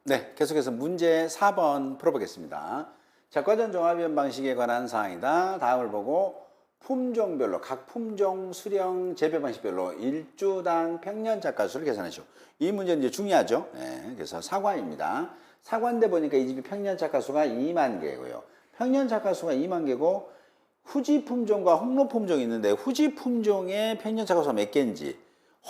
네, 계속해서 문제 4번 풀어보겠습니다. 적과전 종합이원 방식에 관한 사항이다. 다음을 보고 품종별로 각 품종 수령 재배 방식별로 일주당 평년 착과수를 계산하시오. 이 문제는 이제 중요하죠. 네, 그래서 사과입니다. 사과인데 보니까 이 집이 평년 착과수가 2만 개고요. 평년 착과수가 2만 개고 후지 품종과 홍로 품종이 있는데 후지 품종의 평년 착과수가 몇 개인지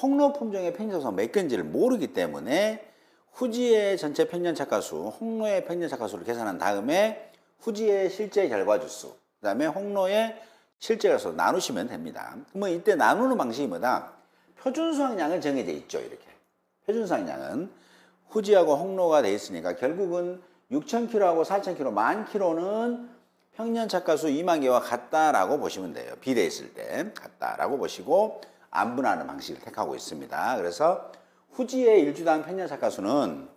홍로 품종의 평년 착과수가 몇 개인지를 모르기 때문에 후지의 전체 평년 착과수, 홍로의 평년 착과수를 계산한 다음에 후지의 실제 결과주수, 그 다음에 홍로의 실제 결과수 나누시면 됩니다. 그러면 이때 나누는 방식이 뭐다? 표준수확량은 정해져 있죠. 이렇게. 표준수확량은 후지하고 홍로가 돼 있으니까 결국은 6,000kg하고 4,000kg, 10,000kg는 평년 착과수 2만 개와 같다라고 보시면 돼요. 비례 있을 때 같다라고 보시고 안분하는 방식을 택하고 있습니다. 그래서 후지의 일주당 평년 착과수는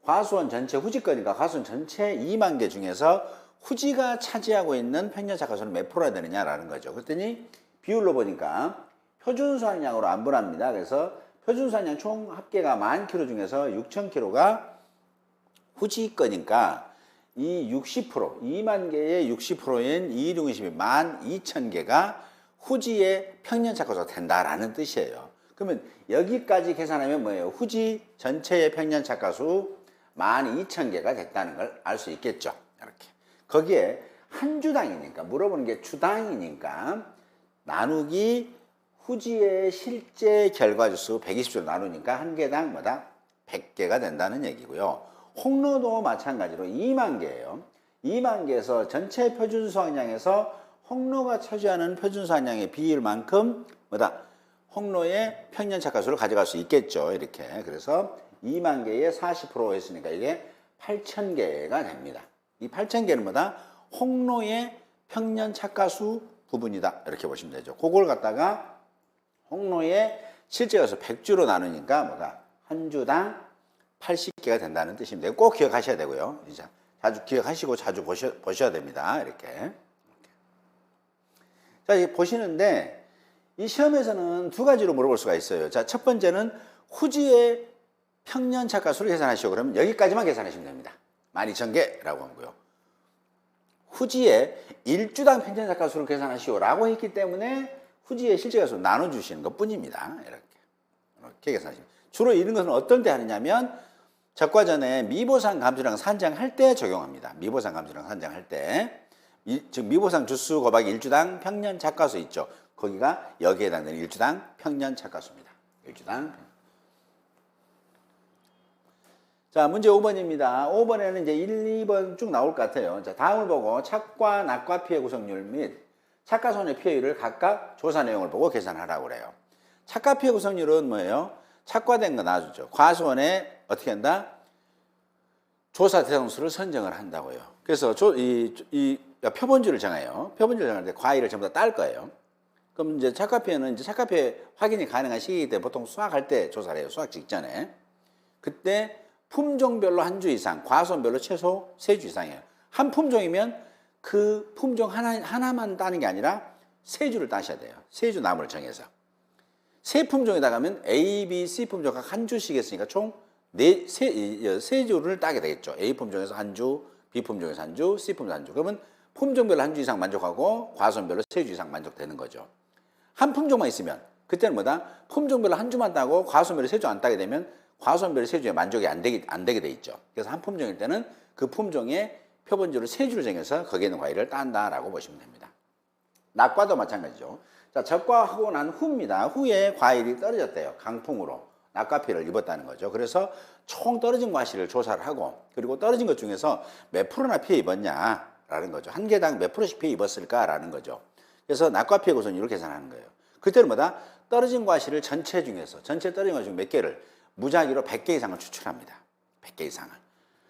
과수원 전체 후지 거니까 과수원 전체 2만 개 중에서 후지가 차지하고 있는 평년 착과수는 몇 프로야 되느냐라는 거죠. 그랬더니 비율로 보니까 표준수확량으로 안분합니다. 그래서 표준수확량 총 합계가 10,000kg 중에서 6,000kg가 후지 거니까 이 60%, 2만 개의 60%인 2, 6, 20이 12,000개가 후지의 평년 착과수가 된다라는 뜻이에요. 그러면 여기까지 계산하면 뭐예요? 후지 전체의 평년 착과수 12,000개가 됐다는 걸 알 수 있겠죠. 이렇게. 거기에 한 주당이니까, 물어보는 게 주당이니까 나누기 후지의 실제 결과주수 120조 나누니까 한 개당 뭐다? 100개가 된다는 얘기고요. 홍로도 마찬가지로 2만 개예요. 2만 개에서 전체 표준수확량에서 홍로가 차지하는 표준수확량의 비율만큼 뭐다? 홍로의 평년 착과수를 가져갈 수 있겠죠. 이렇게. 그래서 2만 개에 40% 했으니까 이게 8,000개가 됩니다. 이 8,000개는 뭐다? 홍로의 평년 착과수 부분이다. 이렇게 보시면 되죠. 그걸 갖다가 홍로의 실제 가수 100주로 나누니까 뭐다? 한 주당 80개가 된다는 뜻입니다. 꼭 기억하셔야 되고요. 자주 기억하시고 자주 보셔야 됩니다. 이렇게. 자, 보시는데 이 시험에서는 두 가지로 물어볼 수가 있어요. 자, 첫 번째는 후지의 평년 착과수를 계산하시오. 그러면 여기까지만 계산하시면 됩니다. 12,000개라고 하고요. 후지의 일주당 평년 착과수를 계산하시오라고 했기 때문에 후지의 실제 가수를 나눠주시는 것 뿐입니다. 이렇게 계산하시면. 주로 이런 것은 어떤 때 하느냐면 적과전에 미보상 감수량 산정할 때 적용합니다. 미보상 감수량 산정할 때. 즉 미보상 주수 곱하기 일주당 평년 착과수 있죠. 거기가 여기에 해당되는 일주당 평년 착과수입니다. 일주당. 자, 문제 5번입니다. 5번에는 이제 1, 2번 쭉 나올 것 같아요. 자, 다음을 보고 착과, 낙과 피해 구성률 및 착과손해 피해율을 각각 조사 내용을 보고 계산하라고 그래요. 착과 피해 구성률은 뭐예요? 착과된 거 놔주죠. 과수원에 어떻게 한다? 조사 대상수를 선정을 한다고요. 그래서 표본주를 정해요. 표본주를 정할 때 과일을 전부 다 딸 거예요. 그럼 이제 착과피해는 이제 착과피해 확인이 가능한 시기이기 때문에 보통 수확할 때 조사를 해요. 수확 직전에. 그때 품종별로 한 주 이상, 과수원별로 최소 3주 이상이에요. 한 품종이면 그 품종 하나만 따는 게 아니라 3주를 따셔야 돼요. 3주 나무를 정해서. 세 품종에다 가면 A, B, C 품종 각 한 주씩 했으니까 총 3주를 따게 되겠죠. A 품종에서 한 주, B 품종에서 한 주, C 품종 한 주. 그러면 품종별로 한 주 이상 만족하고 과수원별로 3주 이상 만족되는 거죠. 한 품종만 있으면 그때는 뭐다? 품종별로 한 주만 따고 과수원별로 3주 안 따게 되면 과수원별로 3주에 만족이 안 되게 돼 있죠. 그래서 한 품종일 때는 그 품종의 표본주를 3주를 정해서 거기에 있는 과일을 딴다라고 보시면 됩니다. 낙과도 마찬가지죠. 자, 적과하고 난 후입니다. 후에 과일이 떨어졌대요. 강풍으로 낙과 피해를 입었다는 거죠. 그래서 총 떨어진 과실을 조사를 하고 그리고 떨어진 것 중에서 몇 프로나 피해 입었냐라는 거죠. 한 개당 몇 프로씩 피해 입었을까라는 거죠. 그래서 낙과 피해 구성률을 계산하는 거예요. 그때는 뭐다? 떨어진 과실을 전체 떨어진 과실 중 몇 개를 무작위로 100개 이상을 추출합니다. 100개 이상을.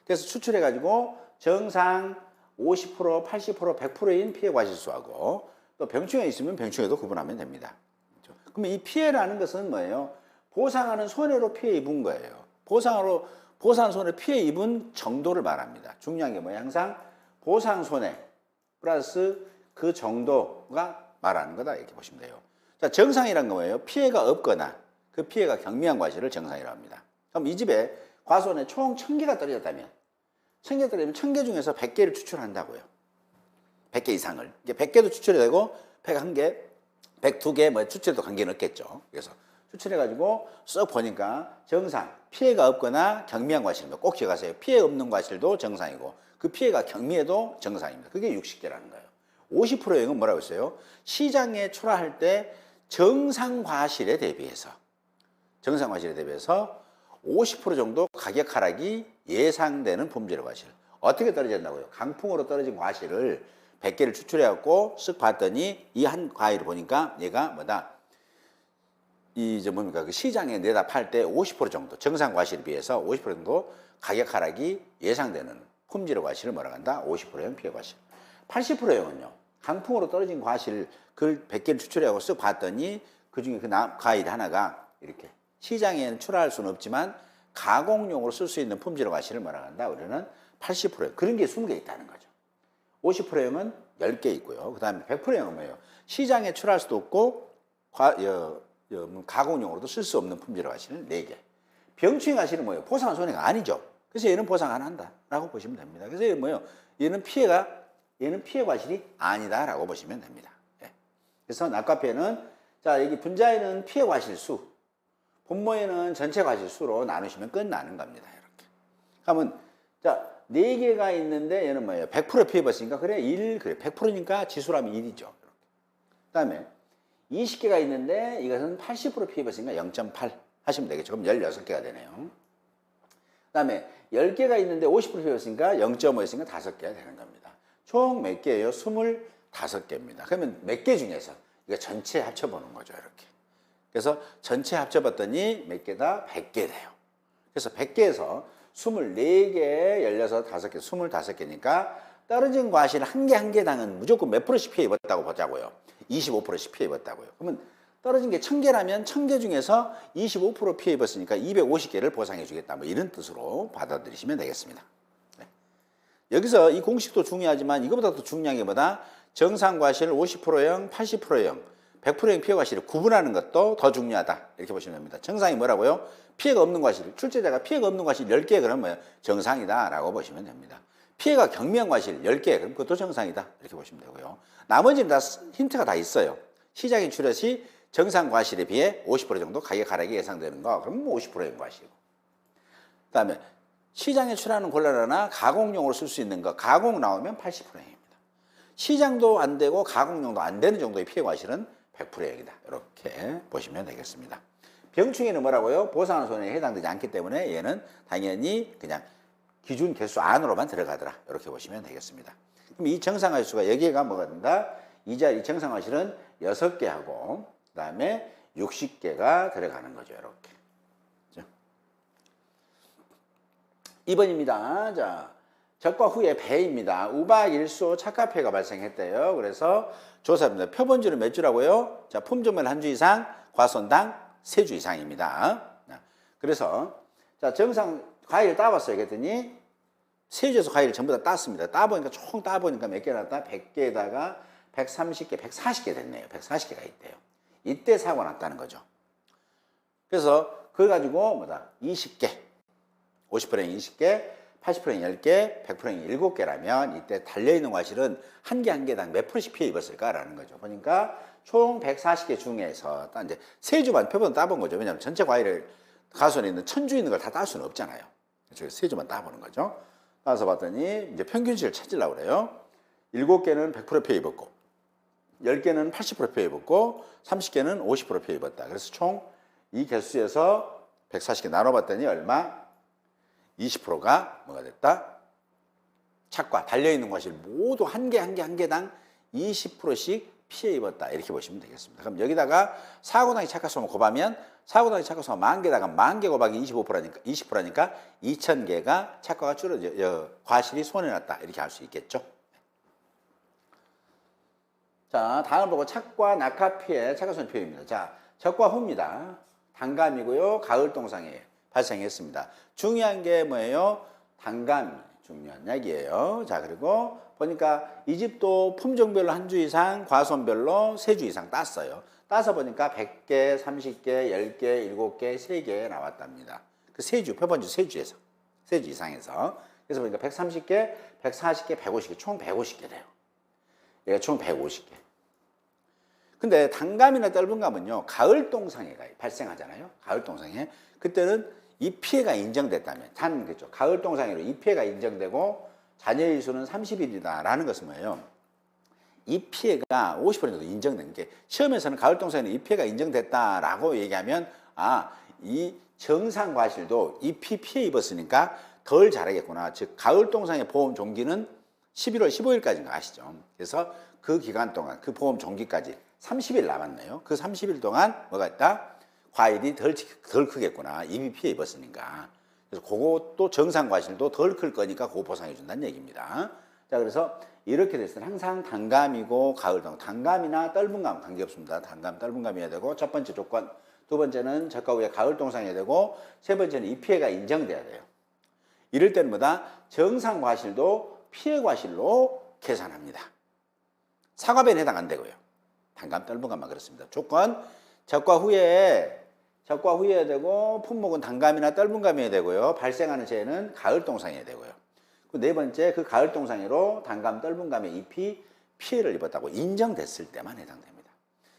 그래서 추출해가지고 정상 50%, 80%, 100%인 피해 과실수하고 또 병충해 있으면 병충해도 구분하면 됩니다. 그렇죠? 그러면 이 피해라는 것은 뭐예요? 보상하는 손해로 피해 입은 거예요. 보상하는 손해로 피해 입은 정도를 말합니다. 중요한 게 뭐예요? 항상 보상 손해 플러스 그 정도가 말하는 거다 이렇게 보시면 돼요. 자, 정상이란 건 뭐예요? 피해가 없거나 그 피해가 경미한 과실을 정상이라고 합니다. 그럼 이 집에 과수원에 총 1000개가 떨어졌다면 1000개 떨어지면 1000개 중에서 100개를 추출한다고요. 100개 이상을. 이게 100개도 추출이 되고 101개, 102개 뭐 추출도 관계는 없겠죠. 그래서 추출해가지고 쓱 보니까 정상, 피해가 없거나 경미한 과실입니다. 꼭 기억하세요. 피해 없는 과실도 정상이고 그 피해가 경미해도 정상입니다. 그게 60개라는 거예요. 50%의 영은 뭐라고 했어요? 시장에 출하할 때 정상 과실에 대비해서 50% 정도 가격 하락이 예상되는 품질 과실. 어떻게 떨어졌나고요? 강풍으로 떨어진 과실을 100개를 추출해갖고 쓱 봤더니 이 한 과일을 보니까 얘가 뭐다? 뭡니까? 그 시장에 내다 팔 때 50% 정도, 정상 과실에 비해서 50% 정도 가격 하락이 예상되는 품질 과실을 뭐라고 한다? 50%형 피해 과실. 80%형은요, 강풍으로 떨어진 과실, 그걸 100개를 추출해갖고 쓱 봤더니 그 중에 그 과일 하나가 이렇게 시장에는 출하할 수는 없지만 가공용으로 쓸 수 있는 품질 과실을 뭐라고 한다? 우리는 80%형. 그런 게 20개 있다는 거죠. 50%형은 10개 있고요. 그 다음에 100%형은 뭐예요? 시장에 출하할 수도 없고 가공용으로도 쓸 수 없는 품질 과실을 4개. 병충해 과실은 뭐예요? 보상한 손해가 아니죠. 그래서 얘는 보상 안 한다라고 보시면 됩니다. 그래서 얘는 뭐예요? 얘는 피해 과실이 아니다라고 보시면 됩니다. 예. 그래서 낙과피해는 자 여기 분자에는 피해 과실 수, 분모에는 전체 과실 수로 나누시면 끝나는 겁니다. 이렇게. 그러면 자 4개가 있는데 얘는 뭐예요? 100% 피해 봤으니까 그래 1 그래 100%니까 지수라면 1이죠. 그다음에 20개가 있는데 이것은 80% 피해 봤으니까 0.8 하시면 되겠죠. 그럼 16개가 되네요. 그다음에 10개가 있는데 50% 피해 봤으니까 0.5였으니까 5개가 되는 겁니다. 총 몇 개예요? 25개입니다. 그러면 몇 개 중에서 이거 전체 합쳐보는 거죠. 이렇게. 그래서 전체 합쳐봤더니 몇 개다? 100개 돼요. 그래서 100개에서 24개, 16, 5개, 25개니까 떨어진 과실 한 개 한 개당은 무조건 몇 프로씩 피해 입었다고 보자고요. 25%씩 피해 입었다고요. 그러면 떨어진 게 1000개라면 1000개 중에서 25% 피해 입었으니까 250개를 보상해 주겠다. 뭐 이런 뜻으로 받아들이시면 되겠습니다. 네. 여기서 이 공식도 중요하지만 이거보다 더 중요한 게 뭐다? 정상 과실 50%형, 80%형, 100%형 피해 과실을 구분하는 것도 더 중요하다. 이렇게 보시면 됩니다. 정상이 뭐라고요? 피해가 없는 과실. 출제자가 피해가 없는 과실 10개 그러면 뭐예요? 정상이다라고 보시면 됩니다. 피해가 경미한 과실 10개 그럼 그것도 정상이다. 이렇게 보시면 되고요. 나머지는 다 힌트가 다 있어요. 시장에 출하 시 정상 과실에 비해 50% 정도 가격 하락이 예상되는 거 그럼 50%인 과실이고. 그다음에 시장에 출하하는 곤란하나 가공용으로 쓸 수 있는 거 가공 나오면 80%입니다. 시장도 안 되고 가공용도 안 되는 정도의 피해 과실은 100%이다. 이렇게 보시면 되겠습니다. 병충해는 뭐라고요? 보상한 손해에 해당되지 않기 때문에 얘는 당연히 그냥 기준 개수 안으로만 들어가더라. 이렇게 보시면 되겠습니다. 그럼 이 정상화실수가 여기가 뭐가 된다? 이 정상화실은 6개 하고 그 다음에 60개가 들어가는 거죠. 이렇게. 2번입니다. 자, 적과 후의 배입니다. 우박 일소 착화폐가 발생했대요. 그래서 조사입니다. 표본주는 몇 주라고요? 자, 품종별 한 주 이상, 과손당 3주 이상입니다. 그래서 자, 정상 과일을 따봤어요. 그랬더니 3주에서 과일을 전부 다 땄습니다. 따보니까 총 따보니까 몇 개 났다? 100개에다가 130개, 140개 됐네요. 140개가 있대요. 이때 사고 났다는 거죠. 그래서 그걸 가지고 뭐다? 20개, 50%형 20개, 80%형 10개, 100%형 7개라면 이때 달려있는 과실은 한 개 한 개당 몇 프로씩 피해 입었을까라는 거죠. 보니까 총 140개 중에서 딱 이제 3주만 표본 따본 거죠. 왜냐하면 전체 과일을 가수원에 있는 1000주 있는 걸 다 딸 수는 없잖아요. 그래서 3주만 따보는 거죠. 따서 봤더니 이제 평균치를 찾으려고 그래요. 7개는 100% 피해 입었고 10개는 80% 피해 입었고 30개는 50% 피해 입었다. 그래서 총 이 개수에서 140개 나눠봤더니 얼마? 20%가 뭐가 됐다? 착과 달려있는 과실 모두 한 개 한 개 한 개당 20%씩 피해 입었다. 이렇게 보시면 되겠습니다. 그럼 여기다가 사고당의 착과수만 곱하면 사고당의 착과수가 10,000개다가 10,000개 곱하기 20%니까 2,000개가 착과가 과실이 손해났다. 이렇게 할 수 있겠죠. 자, 다음 보고 착과 낙하 피해, 착과손해 피해입니다. 자, 적과 후입니다. 단감이고요. 가을 동상에 발생했습니다. 중요한 게 뭐예요? 단감이 중요한 얘기예요. 자, 그리고 보니까 이 집도 품종별로 한 주 이상, 과손별로 3주 이상 땄어요. 따서 보니까 100개, 30개, 10개, 7개, 3개 나왔답니다. 그 세주, 표본주 세주에서. 세주 이상에서. 그래서 보니까 130개, 140개, 150개, 총 150개 돼요. 얘가 총 150개. 근데 단감이나 떫은감은요, 가을동상해가 발생하잖아요. 가을동상해. 그때는 이 피해가 인정됐다면, 그렇죠. 가을동상해로 이 피해가 인정되고 잔여일 수는 30일이다라는 것은 뭐예요? 이 피해가 50% 정도 인정된 게, 시험에서는 가을동상에는 이 피해가 인정됐다라고 얘기하면, 이 정상과실도 이 피해 입었으니까 덜 잘하겠구나. 즉, 가을동상해 보험 종기는 11월 15일까지인 거 아시죠? 그래서 그 기간 동안, 그 보험 종기까지 30일 남았네요. 그 30일 동안 뭐가 있다? 과일이 덜 크겠구나. 이미 피해 입었으니까. 그래서 그것도 정상과실도 덜 클 거니까 그거 보상해 준다는 얘기입니다. 자, 그래서 이렇게 됐을 때 항상 단감이고 가을동, 단감이나 떫은감 관계없습니다. 단감, 떫은감이어야 되고, 첫 번째 조건. 두 번째는 적과 후에 가을동상이어야 되고, 세 번째는 이 피해가 인정돼야 돼요. 이럴 때는 뭐다? 정상과실도 피해과실로 계산합니다. 사과배는 해당 안 되고요. 단감, 떫은감만 그렇습니다. 조건, 적과 후에 되고, 품목은 단감이나 떫은감이어야 되고요. 발생하는 재해는 가을동상이어야 되고요. 네 번째, 그 가을동상해로 단감, 떫은감의 잎이 피해를 입었다고 인정됐을 때만 해당됩니다.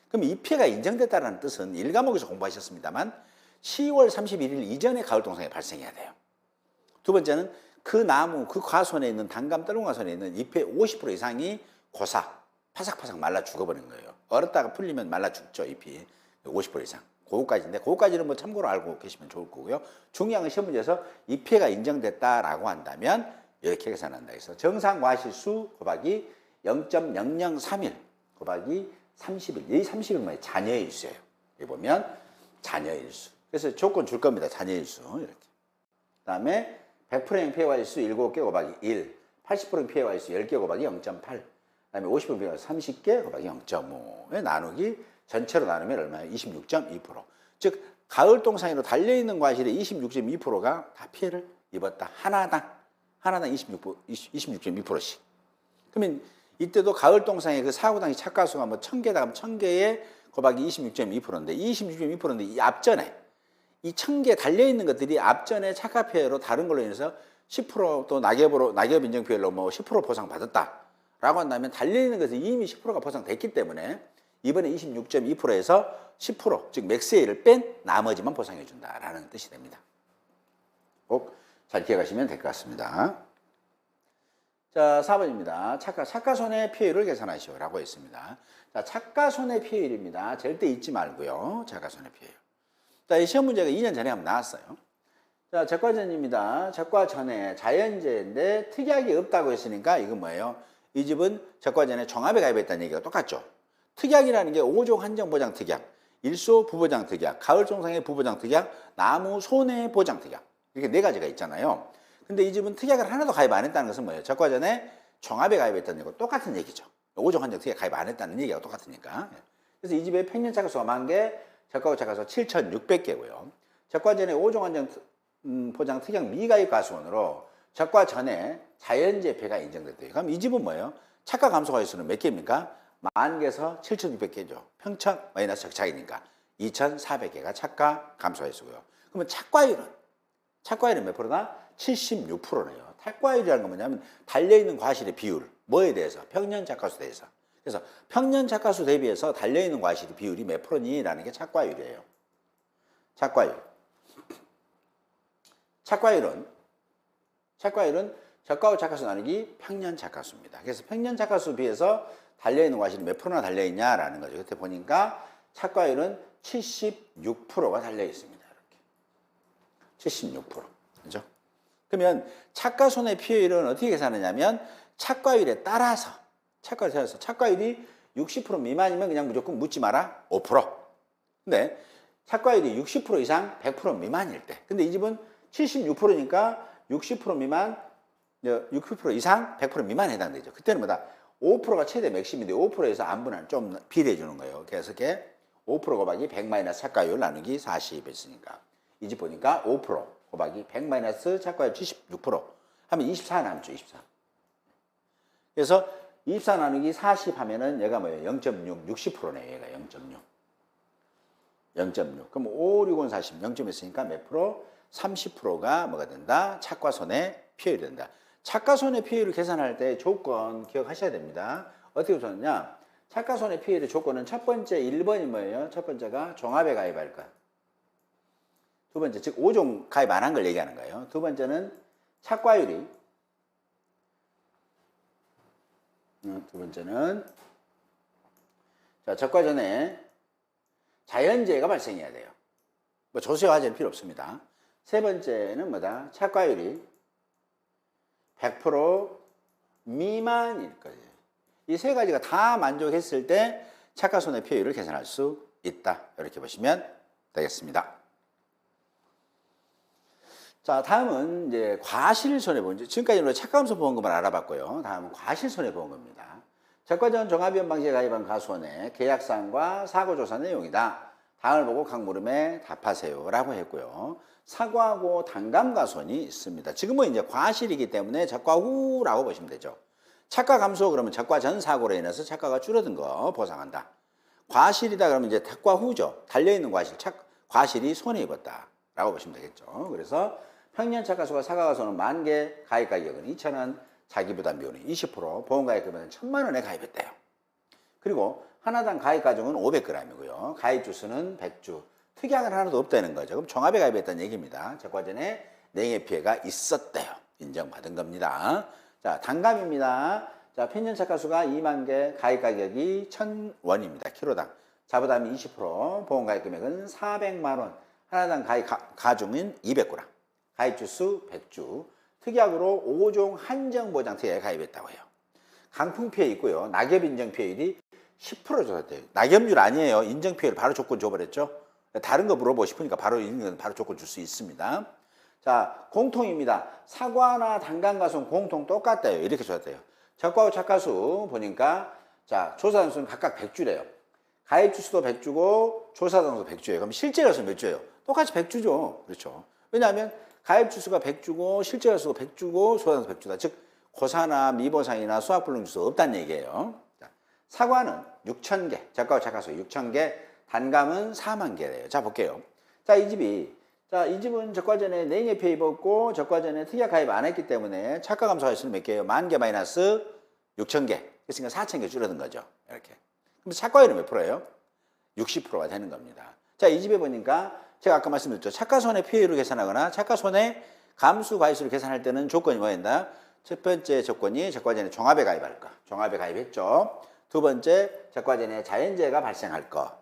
그럼 이 피해가 인정됐다는 뜻은 1과목에서 공부하셨습니다만 10월 31일 이전에 가을동상해 발생해야 돼요. 두 번째는 그 나무, 그 과손에 있는 단감, 떫은과손에 있는 잎의 50% 이상이 고사, 파삭파삭 말라 죽어버린 거예요. 얼었다가 풀리면 말라 죽죠, 잎이. 50% 이상. 그거까지인데, 그거까지는 뭐 참고로 알고 계시면 좋을 거고요. 중요한 건 시험 문제에서 이 피해가 인정됐다라고 한다면 이렇게 계산한다. 그래서 정상과실수 곱하기 0.003일 곱하기 30일. 이 30일 뭐예요? 잔여일수예요. 여기 보면 잔여일수. 그래서 조건 줄 겁니다. 잔여일수. 이렇게. 그 다음에 100%의 피해과실수 7개 곱하기 1. 80%의 피해과실수 10개 곱하기 0.8. 그 다음에 50% 피해과실수 30개 곱하기 0.5에 나누기 전체로 나누면 얼마예요? 26.2%. 즉 가을동상해로 달려있는 과실의 26.2%가 다 피해를 입었다. 하나당 26.2%씩. 그러면 이때도 가을동상해 그 사고 당시 착가수가 뭐 1000개다 하면 1000개에 곱하기 26.2%인데, 이 26.2%인데 이 앞전에 이 1000개 달려있는 것들이 앞전에 착가 피해로 다른 걸로 인해서 10%또 낙엽 인정 피해로 뭐 10% 보상 받았다라고 한다면 달려있는 것은 이미 10%가 보상됐기 때문에 이번에 26.2%에서 10%, 즉 맥스에이를 뺀 나머지만 보상해 준다라는 뜻이 됩니다. 꼭 잘 기억하시면 될 것 같습니다. 자, 4번입니다. 착가손해 피해율을 계산하시오라고 했습니다. 자, 착가손해 피해율입니다. 절대 잊지 말고요. 착가손해 피해율. 자, 이 시험 문제가 2년 전에 한번 나왔어요. 자, 적과전입니다. 적과전에 자연재해인데 특약이 없다고 했으니까 이건 뭐예요? 이 집은 적과전에 종합에 가입했다는 얘기가 똑같죠. 특약이라는 게 5종 한정보장 특약, 일소 부보장 특약, 가을종상해 부보장 특약, 나무 손해 보장 특약. 이렇게 네 가지가 있잖아요. 근데 이 집은 특약을 하나도 가입 안 했다는 것은 뭐예요? 적과전에 종합에 가입했다는 얘기가 똑같은 얘기죠. 5종 한정 특약 가입 안 했다는 얘기가 똑같으니까. 그래서 이 집의 평년 착가수가 10,000개, 적과후 착가수가 7,600개고요. 적과전에 5종 한정 보장 특약 미가입 가수원으로 적과전에 자연재해가 인정됐대요. 그럼 이 집은 뭐예요? 착가 감소 가수는 몇 개입니까? 10,000개에서 7,600개죠. 평착 마이너스 적착이니까 2,400개가 착가 감소 가수고요. 그러면 착과율은 몇 프로다? 76%네요. 착과율이라는 건 뭐냐면 달려있는 과실의 비율, 뭐에 대해서? 평년 착가수에 대해서. 그래서 평년 착가수 대비해서 달려있는 과실의 비율이 몇 프로니라는 게 착과율이에요. 착과율. 착과율은 적과후 착가수 나누기 평년 착가수입니다. 그래서 평년 착가수 비해서 달려있는 과실이 몇 프로나 달려있냐라는 거죠. 그때 보니까 착과율은 76%가 달려있습니다. 76%. 그죠? 그러면 착가손해 피해율은 어떻게 계산하냐면 착과율에 따라서 착과율이 60% 미만이면 그냥 무조건 묻지 마라 5%. 근데 착과율이 60% 이상 100% 미만일 때. 근데 이 집은 76%니까 60% 미만, 60% 이상 100% 미만에 해당되죠. 그때는 뭐다? 5%가 최대 맥심인데 5%에서 안분을 좀 비례해 주는 거예요. 그래서 이렇게 5% 곱하기 100 마이너스 착과율 나누기 40 했으니까. 이 집 보니까 5% 곱하기 100 마이너스 착과율 76% 하면 24 남죠. 24. 그래서 24 나누기 40 하면은 얘가 뭐예요? 0.6, 60%네요. 얘가 0.6. 그럼 5, 6, 40, 0점 했으니까 몇 프로? 30%가 뭐가 된다? 착과 손해 피해율이 된다. 착과 손해 피해율을 계산할 때 조건 기억하셔야 됩니다. 어떻게 우선냐? 착과 손해 피해율의 조건은 첫 번째 1번이 뭐예요? 첫 번째가 종합에 가입할 것. 두 번째, 즉 5종 가입 안 한 걸 얘기하는 거예요. 두 번째는 착과율이 두 번째는 자, 적과 전에 자연재해가 발생해야 돼요. 뭐 조세와 화재는 필요 없습니다. 세 번째는 뭐다? 착과율이 100% 미만일 거예요. 이 세 가지가 다 만족했을 때 착과 손해 피해율을 계산할 수 있다. 이렇게 보시면 되겠습니다. 자, 다음은 이제 과실 손해보험. 지금까지는 착감소보험금을 알아봤고요. 다음은 과실 손해보험금입니다. 적과전 종합위험 방식에 가입한 가수원의 계약사항과 사고조사 내용이다. 다음을 보고 각 물음에 답하세요. 라고 했고요. 사고하고 단감가손이 있습니다. 지금은 이제 과실이기 때문에 적과 후라고 보시면 되죠. 착과 감소 그러면 적과 전 사고로 인해서 착과가 줄어든 거 보상한다. 과실이다 그러면 이제 착과 후죠. 달려있는 과실, 과실이 손해 입었다. 라고 보시면 되겠죠. 그래서 평년 착과수가 사과가소는 10,000개, 가입 가격은 2,000원, 자기부담 비용은 20%, 보험가입 금액은 1,000만 원에 가입했대요. 그리고 하나당 가입 가중은 500g이고요. 가입 주수는 100주. 특이한 건 하나도 없다는 거죠. 그럼 종합에 가입했다는 얘기입니다. 적과 전에 냉해 피해가 있었대요. 인정받은 겁니다. 자, 단감입니다. 자, 평년 착과수가 20,000개, 가입 가격이 1,000원입니다. 키로당. 자부담이 20%, 보험가입 금액은 400만 원. 하나당 가입 가중은 200g. 가입 주수 100주. 특약으로 5종 한정보장 특약에 가입했다고 해요. 강풍 피해 있고요. 낙엽 인정 피해율이 10% 조사돼요. 낙엽률 아니에요. 인정 피해율 바로 조건 줘버렸죠. 다른 거 물어보고 싶으니까 바로 조건 줄 수 있습니다. 자, 공통입니다. 사과나 단감가수는 공통 똑같대요. 이렇게 조사돼요. 적과후 착과수 보니까 자, 조사 단수는 각각 100주래요. 가입 주수도 100주고 조사 단수도 100주예요. 그럼 실제 가수는 몇 주예요? 똑같이 100주죠. 그렇죠. 왜냐하면 가입 주수가 100주고 실제 가수가 100주고 조사 단수 100주다. 즉 고사나 미보상이나 수학불능 주수 없다는 얘기예요. 자, 사과는 6,000개, 적과후 착과수 6,000개, 단감은 40,000개래요. 자, 볼게요. 자, 이 집은 적과 전에 냉해 피해 입었고 적과 전에 특약 가입 안 했기 때문에 착과 감소가 있으면 몇 개예요? 10,000개 마이너스 6,000개. 그러니까 4,000개 줄어든 거죠. 이렇게. 그럼 착과율은 몇 프로예요? 60%가 되는 겁니다. 자, 이 집에 보니까 제가 아까 말씀드렸죠. 착과손해 피해율을 계산하거나 착과손해 감수 과실을 계산할 때는 조건이 뭐였나? 첫 번째 조건이 적과 전에 종합에 가입할 거. 종합에 가입했죠. 두 번째, 적과 전에 자연재해가 발생할 거.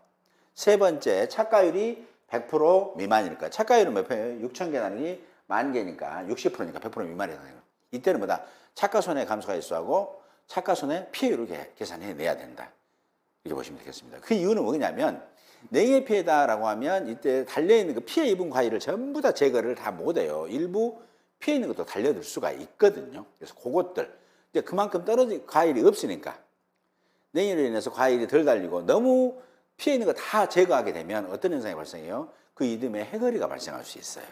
세 번째, 착과율이 100% 미만일 거. 착과율은 몇 표예요? 6,000개 나누기 10,000개니까 60%니까 100% 미만이라는 거예요. 이때는 뭐다? 착과손해 감수가 일수하고 착과손해 피해율을 계산해내야 된다. 이렇게 보시면 되겠습니다. 그 이유는 뭐냐면 냉해 피해다라고 하면 이때 달려있는 그 피해 입은 과일을 전부 다 제거를 다 못해요. 일부 피해 있는 것도 달려들 수가 있거든요. 그래서 그것들 이제 그만큼 떨어진 과일이 없으니까 냉해로 인해서 과일이 덜 달리고 너무 피해 있는 거 다 제거하게 되면 어떤 현상이 발생해요? 그 이듬해 해거리가 발생할 수 있어요.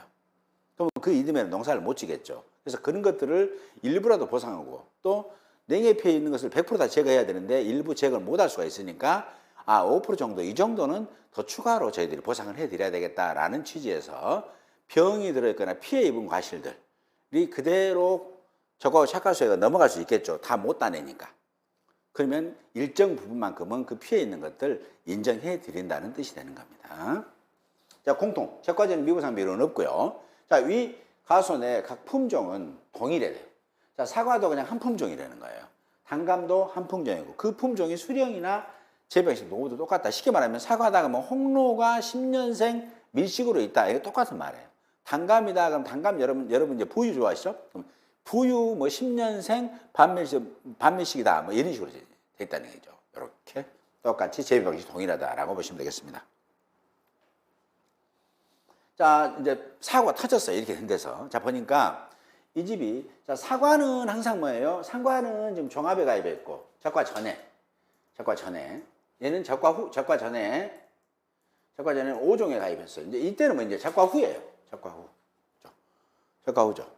그럼 그 이듬해는 농사를 못 지겠죠. 그래서 그런 것들을 일부라도 보상하고 또 냉해 피해 있는 것을 100% 다 제거해야 되는데 일부 제거를 못 할 수가 있으니까 5% 정도, 이 정도는 더 추가로 저희들이 보상을 해드려야 되겠다라는 취지에서 병이 들어있거나 피해 입은 과실들이 그대로 적과후 착과수혜가 넘어갈 수 있겠죠. 다 못 따내니까. 그러면 일정 부분만큼은 그 피해 있는 것들 인정해 드린다는 뜻이 되는 겁니다. 자, 공통. 적과전 미보상 비율은 없고요. 자, 위 가손의 각 품종은 동일해요. 자, 사과도 그냥 한 품종이라는 거예요. 단감도 한 품종이고 그 품종이 수령이나 재배방식 모두 똑같다. 쉽게 말하면 사과다 그러면 홍로가 10년생 밀식으로 있다. 이게 똑같은 말이에요. 단감이다 그럼 단감 여러분 이제 부유 좋아하시죠? 그럼 부유 뭐 10년생 반밀식이다. 뭐 이런 식으로 돼 있다는 얘기죠. 이렇게 똑같이 재배방식 동일하다라고 보시면 되겠습니다. 자, 이제 사고가 터졌어요. 이렇게 된 데서. 자, 보니까 이 집이 자, 사과는 항상 뭐예요? 사과는 지금 종합에 가입해 있고 적과 전에 얘는 적과 후, 적과 전에 5종에 가입했어요. 이제 이때는 뭐 이제 적과 후예요. 적과 후. 적과 후죠.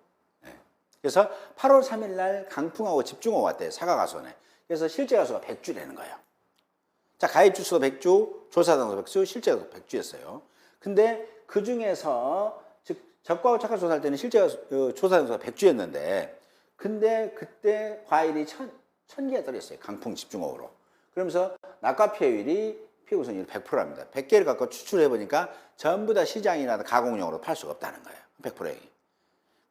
네. 그래서 8월 3일 날 강풍하고 집중호우 왔대요. 사과가손에. 그래서 실제 가수가 100주라는 거예요. 자, 가입 주수도 100주, 조사단도 100주, 실제 가수 100주였어요. 근데 그 중에서 즉 적과후 착화수 조사할 때는 실제 조사 점수가 100주였는데 근데 그때 과일이 1000개가 떨어졌어요. 강풍 집중호우로. 그러면서 낙과 피해율이 피해 우선율이 100%입니다. 100개를 갖고 추출해 보니까 전부 다 시장이나 가공용으로 팔 수가 없다는 거예요. 100%에.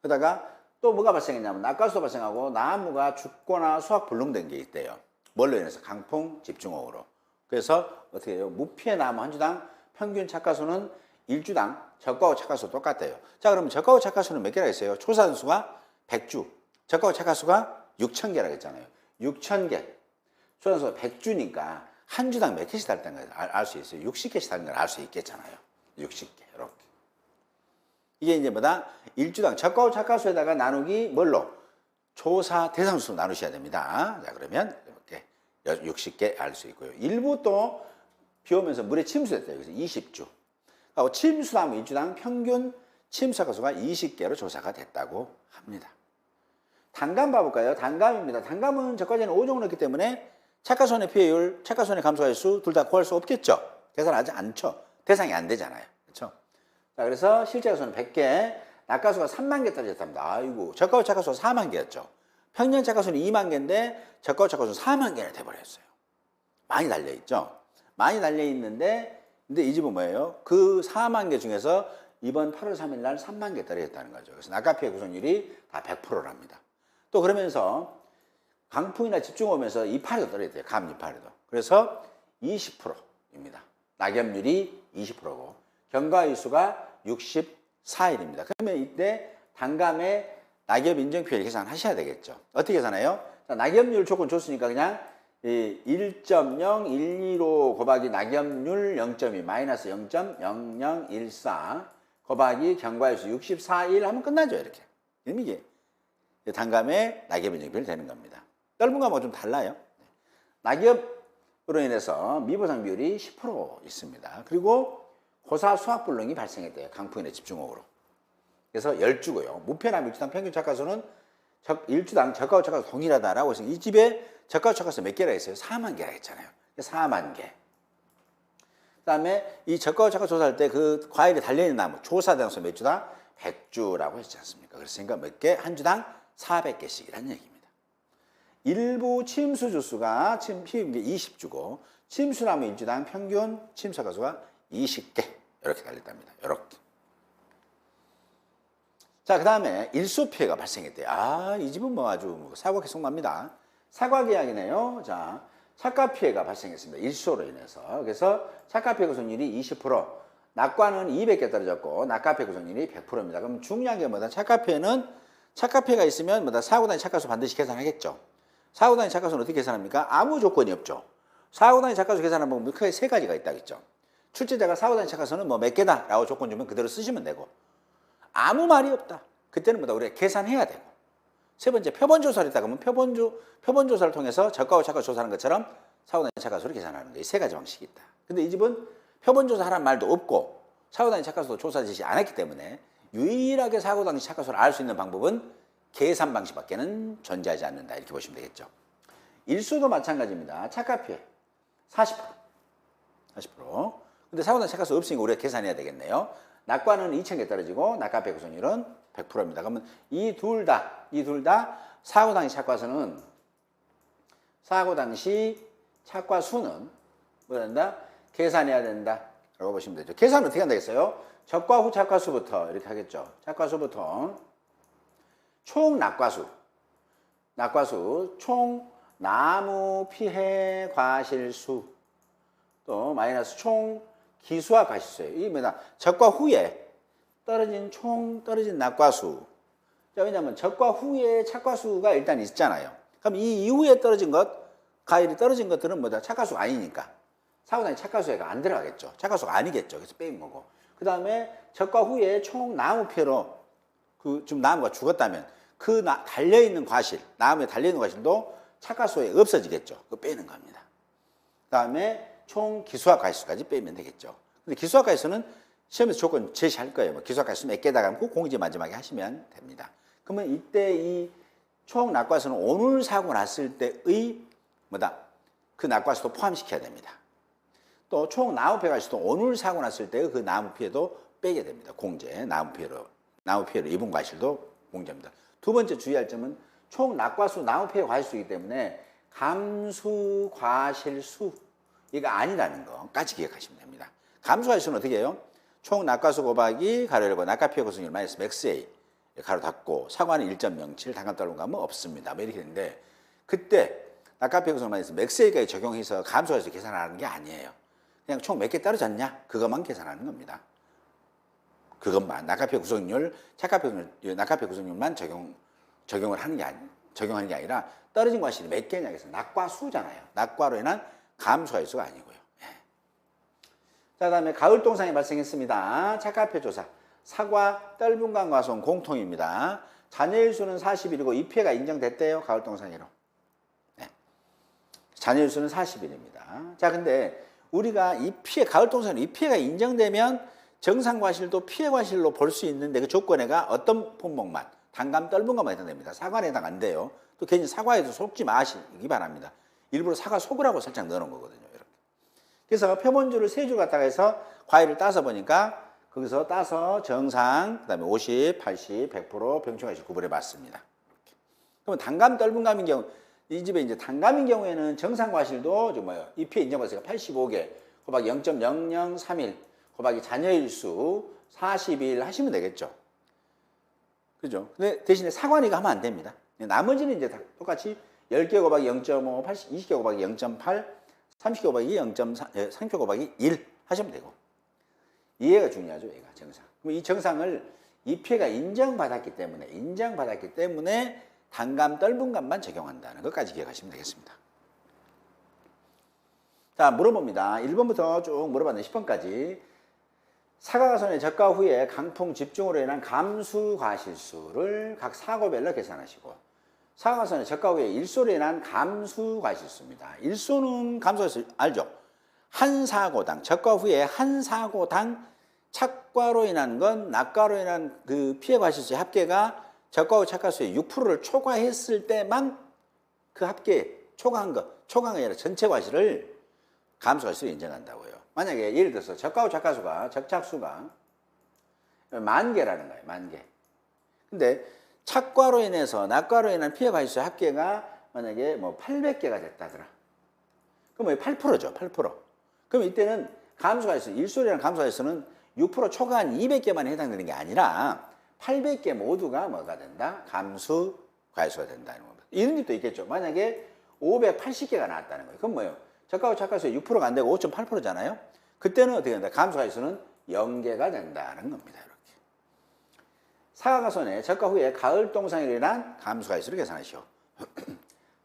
그러다가 또 뭐가 발생했냐면 낙과수도 발생하고 나무가 죽거나 수확 불능된 게 있대요. 뭘로 인해서? 강풍 집중호우로. 그래서 어떻게 해요? 무피해 나무 한 주당 평균 착과수는 일주당 적과후 착과수 똑같대요. 자, 그러면 적과후 착과수는 몇 개라 했어요? 초산수가 100주, 적과후 착과수가 6000개라고 했잖아요. 6000개. 초산수가 100주니까 한 주당 몇 개씩 달다는 걸 알 수 있어요. 60개씩 다는 걸 알 수 있겠잖아요. 60개. 이렇게. 이게 이제 뭐다? 일주당 적과후 착과수에다가 나누기 뭘로? 조사 대상수로 나누셔야 됩니다. 자, 그러면 이렇게 60개 알 수 있고요. 일부 또 비 오면서 물에 침수됐대요. 그래서 20주. 침수나무 일주당 평균 침수 착과수가 20개로 조사가 됐다고 합니다. 단감 봐볼까요? 단감입니다. 단감은 적과제는 5종을 넣기 때문에 착과손해 피해율, 착과손해 감소할수 둘 다 구할 수 없겠죠. 계산하지 않죠. 대상이 안 되잖아요. 그렇죠? 자, 그래서 실제 가수는 100개, 낙과수가 3만 개 떨어졌답니다. 아이고, 적과후 착과수가 4만 개였죠. 평년 착과수는 2만 개인데 적과후 착과수는 4만 개나 돼버렸어요. 많이 달려있죠. 많이 달려있는데 근데 이 집은 뭐예요? 그 4만 개 중에서 이번 8월 3일 날 3만 개 떨어졌다는 거죠. 그래서 낙과 피해 구성률이 다 100%랍니다. 또 그러면서 강풍이나 집중 오면서 이파리도 떨어졌대요. 감 이파리도. 그래서 20%입니다. 낙엽률이 20%고 경과일수가 64일입니다. 그러면 이때 단감의 낙엽 인정 피해를 계산하셔야 되겠죠. 어떻게 계산해요? 자, 낙엽률 조건 줬으니까 그냥 1.0125 곱하기 낙엽률 0.2 마이너스 0.0014 곱하기 경과일수 64일 하면 끝나죠. 이렇게. 이게 단감의 낙엽 인정비율이 되는 겁니다. 넓은 감하고 좀 달라요. 낙엽으로 인해서 미보상 비율이 10% 있습니다. 그리고 고사 수확 불능이 발생했대요. 강풍이나 집중호우로. 그래서 10주고요. 무패나 일주당 평균 착과수는 일주당 적과후 착과수 동일하다라고 해서 이 집에 적과후 착과수 몇 개라 했어요? 4만 개라 했잖아요. 4만 개. 그다음에 이 적과후 착과수 조사할 때 그 과일에 달려있는 나무 조사 대상수 몇 주당? 100주라고 했지 않습니까? 그랬으니까 몇 개? 한 주당 400개씩이라는 얘기입니다. 일부 침수 주수가 피운 게 20주고 침수나무 일주당 평균 침수 착과수가 20개 이렇게 달렸답니다. 이렇게. 자, 그 다음에 일소 피해가 발생했대요. 아, 이 집은 뭐 아주 사고 계속 납니다. 사과 계약이네요. 자, 착과 피해가 발생했습니다. 일소로 인해서. 그래서 착과 피해 구성률이 20%, 낙과는 200개 떨어졌고 낙과 피해 구성률이 100%입니다. 그럼 중요한 게 뭐다? 착과 피해는 착과 피해가 있으면 뭐다? 사고 단위 착과수 반드시 계산하겠죠. 사고 단위 착과수는 어떻게 계산합니까? 아무 조건이 없죠. 사고 단위 착과수 계산하는 방법이 크게 세 가지가 있다겠죠. 출제자가 사고 단위 착과수는 뭐 몇 개다라고 조건 주면 그대로 쓰시면 되고 아무 말이 없다. 그때는 뭐다? 우리가 계산해야 되고. 세 번째, 표본조사를 했다 그러면 표본조사를 통해서 적과후 착과수 조사하는 것처럼 사고단위 착과수를 계산하는 거예요. 세 가지 방식이 있다. 근데 이 집은 표본조사하라는 말도 없고 사고단위 착과수도 조사 지시 안 했기 때문에 유일하게 사고단위 착과수를 알 수 있는 방법은 계산 방식밖에는 존재하지 않는다. 이렇게 보시면 되겠죠. 일수도 마찬가지입니다. 착과 피해 40%. 40%. 근데 사고단위 착과수 없으니까 우리가 계산해야 되겠네요. 낙과는 2,000개 떨어지고 낙과 피해 구성률은 100%입니다. 그러면 이 둘 다 사고 당시 착과수는 사고 당시 착과수는 뭐라 한다? 계산해야 된다. 라고 보시면 되죠. 계산은 어떻게 한다겠어요? 적과후 착과수부터 이렇게 하겠죠. 착과수부터 총 낙과수, 총 나무 피해 과실수 또 마이너스 총 기수와 과실수예요. 이게 뭐냐? 적과 후에 떨어진 낙과수. 자, 왜냐하면 적과 후에 착과수가 일단 있잖아요. 그럼 이 이후에 떨어진 것, 과일이 떨어진 것들은 뭐다? 착과수가 아니니까. 사고단위 착과수가 안 들어가겠죠. 착과수가 아니겠죠. 그래서 빼인 거고. 그 다음에 적과 후에 총 나무 피해로 좀 나무가 죽었다면 달려있는 과실, 나무에 달려있는 과실도 착과수에 없어지겠죠. 그거 빼는 겁니다. 그 다음에 총 기수학 과실수까지 빼면 되겠죠. 근데 기수학 과실수는 시험에서 조건 제시할 거예요. 뭐 기수학 과실수 몇 개다 감고 공지 마지막에 하시면 됩니다. 그러면 이때 이 총 낙과수는 오늘 사고 났을 때의 그 낙과수도 포함시켜야 됩니다. 또 총 나무 피해 과실수도 오늘 사고 났을 때의 그 나무 피해도 빼게 됩니다. 공제 나무 피해로 나무 피해를 입은 과실도 공제합니다. 두 번째 주의할 점은 총 낙과수 나무 피해 과실수이기 때문에 감수 과실수 이거 아니라는 거까지 기억하시면 됩니다. 감수 과실수는 어떻게 해요? 총 낙과수 곱하기 가로 열고 낙과피해 구성률 마이너스 맥스 A 가로 닫고 사과는 1.07 단감 떨군 감은 없습니다. 뭐 이렇게 되는데 그때 낙과피해 구성률 마이너스 맥스 A까지 적용해서 감수 과실수 계산하는 게 아니에요. 그냥 총 몇 개 떨어졌냐 그것만 계산하는 겁니다. 그것만 낙과피해 구성률, 낙과피해 구성률만 적용을 하는 게 아니라 떨어진 과실이 몇 개냐 해서 낙과수잖아요. 낙과로 인한 감수 과실수가 아니고요. 예. 자, 다음에 가을 동상이 발생했습니다. 착과피해 조사. 사과, 떫은감 과수는 공통입니다. 잔여일 수는 40일이고 이 피해가 인정됐대요. 가을 동상으로. 네. 잔여일 수는 40일입니다. 자, 근데 우리가 이 피해, 가을 동상으로 이 피해가 인정되면 정상 과실도 피해 과실로 볼 수 있는데 그 조건에가 어떤 품목만, 단감, 떫은감만 해당됩니다. 사과는 해당 안 돼요. 또 괜히 사과에도 속지 마시기 바랍니다. 일부러 사과 속으라고 살짝 넣어놓은 거거든요. 이렇게. 그래서 표본줄을 세 줄 갖다가 해서 과일을 따서 보니까 거기서 따서 정상, 그 다음에 50, 80, 100% 병충해서 구분해 봤습니다. 그러면 단감, 떫은감인 경우, 이 집에 이제 단감인 경우에는 정상 과실도 좀 뭐예요? 이 피해 인정과실가 85개, 곱하기 0.0031, 곱하기 잔여일수 40일 하시면 되겠죠. 그죠? 근데 대신에 사과니까 하면 안 됩니다. 나머지는 이제 다 똑같이 10개 곱하기 0.5, 20개 곱하기 0.8, 30개 곱하기 0.4, 30개 곱하기 1 하시면 되고. 이해가 중요하죠, 얘가 정상. 그럼 이 정상을 이 피해가 인정받았기 때문에 단감, 떫은감만 적용한다는 것까지 기억하시면 되겠습니다. 자, 물어봅니다. 1번부터 쭉 물어봤는데 10번까지. 사과가선의 적과 후에 강풍 집중으로 인한 감수 과실수를 각 사고별로 계산하시고 사과가선의 적과 후에 일소로 인한 감수 과실수입니다. 일소는 감수 과실수 알죠? 한 사고당, 적과 후에 한 사고당 착과로 인한 건 낙과로 인한 그 피해 과실수의 합계가 적과 후 착과수의 6%를 초과했을 때만 그 합계 초과한 게 아니라 전체 과실을 감수 과실수로 인정한다고요. 만약에 예를 들어서 적과 후 적착수가 10,000개라는 거예요. 10,000개. 근데 착과로 인해서 낙과로 인한 피해 과실수의 합계가 만약에 뭐 800개가 됐다더라. 그럼 8%죠. 8%. 그럼 이때는 감수 과실수, 일소리라는 감수 과실수는 6% 초과한 200개만 해당되는 게 아니라 800개 모두가 뭐가 된다? 감수 과실수가 된다는 겁니다. 이런 집도 있겠죠. 만약에 580개가 나왔다는 거예요. 그럼 뭐예요? 적과 후 착과수의 6%가 안 되고 5.8%잖아요. 그때는 어떻게 된다? 감수 과실수는 0개가 된다는 겁니다. 이렇게. 사과가선의 적과 후에 가을 동상으로 인한 감수 과실수를 계산하시오.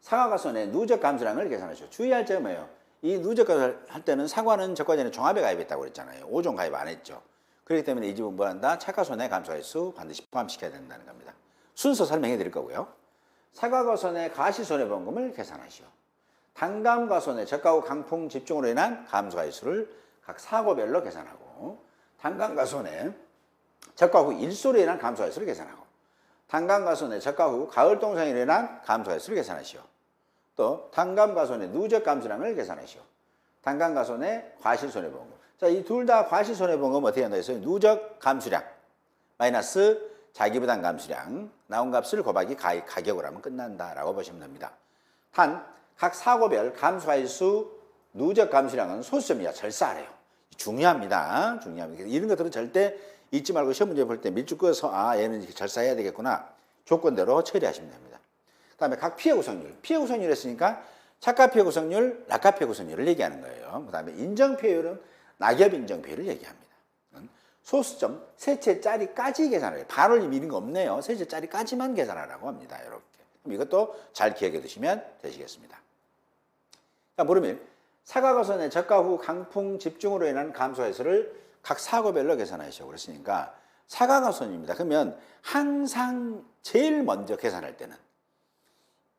사과가선의 누적 감수량을 계산하시오. 주의할 점은 뭐예요? 이 누적 감수를 할 때는 사과는 적과 전에 종합에 가입했다고 그랬잖아요. 5종 가입 안 했죠. 그렇기 때문에 이 집은 뭐 한다? 착과손의 감수 과실수 반드시 포함시켜야 된다는 겁니다. 순서 설명해 드릴 거고요. 사과가선의 과실손해보험금을 계산하시오. 단감과손의 적과 후 강풍 집중으로 인한 감수 과실수를 각 사고별로 계산하고 단감과손의 적과 후 일소로 인한 감수 과실수를 계산하고 단감과손의 적과 후 가을 동상으로 인한 감수 과실수를 계산하시오. 또 단감과손의 누적 감수량을 계산하시오. 단감과손의 과실손해보험금. 자, 이 둘 다 과실손해보험금 어떻게 한다 했어요? 누적 감수량 마이너스 자기부담 감수량 나온 값을 곱하기 가격으로 하면 끝난다라고 보시면 됩니다. 단 각 사고별 감수 과실수 누적 감수량은 소수점이야 절사래요. 중요합니다. 이런 것들은 절대 잊지 말고 시험 문제 볼 때 밀주 끄어서 얘는 이렇게 절사해야 되겠구나 조건대로 처리하시면 됩니다. 그다음에 각 피해 구성률. 피해 구성률 했으니까 착과 피해 구성률, 낙과 피해 구성률을 얘기하는 거예요. 그다음에 인정 피해율은 낙엽 인정 피해를 얘기합니다. 소수점 세채짜리까지 계산해요. 반올림 이런 거 없네요. 세채짜리까지만 계산하라고 합니다. 이렇게. 그럼 이것도 잘 기억해 두시면 되시겠습니다. 자, 물으면 사과가선의 적과 후 강풍 집중으로 인한 감수 과실수를 각 사고별로 계산하시오. 그랬으니까 사과가선입니다. 그러면 항상 제일 먼저 계산할 때는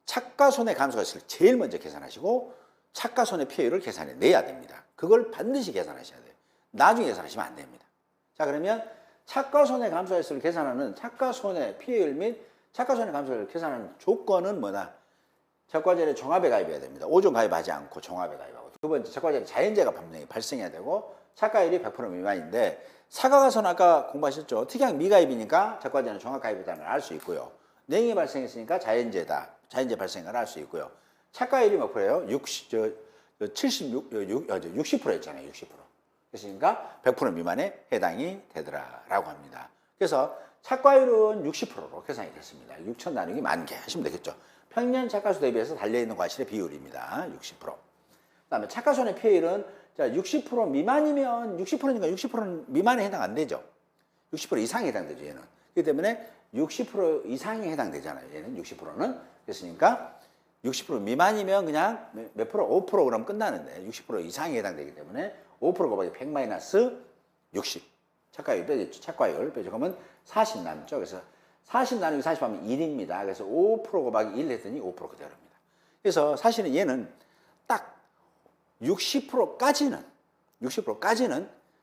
착과손의 감수 과실수를 제일 먼저 계산하시고 착과손의 피해율을 계산해 내야 됩니다. 그걸 반드시 계산하셔야 돼요. 나중에 계산하시면 안 됩니다. 자, 그러면 착과손의 감수 과실수를 계산하는 착과손의 피해율 및 착과손의 감수를 계산하는 조건은 뭐다? 적과전에 종합에 가입해야 됩니다. 5종 가입하지 않고 종합에 가입하고. 두 번째, 착과자는 자연재해가 분명히 발생해야 되고 착과율이 100% 미만인데 사과가서는 아까 공부하셨죠. 특이한 미가입이니까 착과자는 종합가입이라는 걸 알 수 있고요. 냉이 발생했으니까 자연재해다. 자연재해 발생을 알 수 있고요. 착과율이 몇 프로예요? 60%였잖아요. 60%. 그러니까 100% 미만에 해당이 되더라라고 합니다. 그래서 착과율은 60%로 계산이 됐습니다. 6천 나누기 10,000개 하시면 되겠죠. 평년 착과수 대비해서 달려있는 과실의 비율입니다. 60%. 그다음에 착과손해 피해율은 자, 60% 미만이면 60%니까 60% 미만에 해당 안 되죠. 60% 이상에 해당되죠, 얘는. 그렇기 때문에 60% 이상에 해당되잖아요. 얘는 60%는. 그랬으니까 60% 미만이면 그냥 몇 프로? 5% 그러면 끝나는데 60% 이상에 해당되기 때문에 5% 곱하기 100 마이너스 60. 착과율 빼겠죠. 착과율 빼죠. 그러면 40 남죠. 그래서 40 나누기 40 하면 1입니다. 그래서 5% 곱하기 1 했더니 5% 그대로입니다. 그래서 사실은 얘는 딱 60%까지는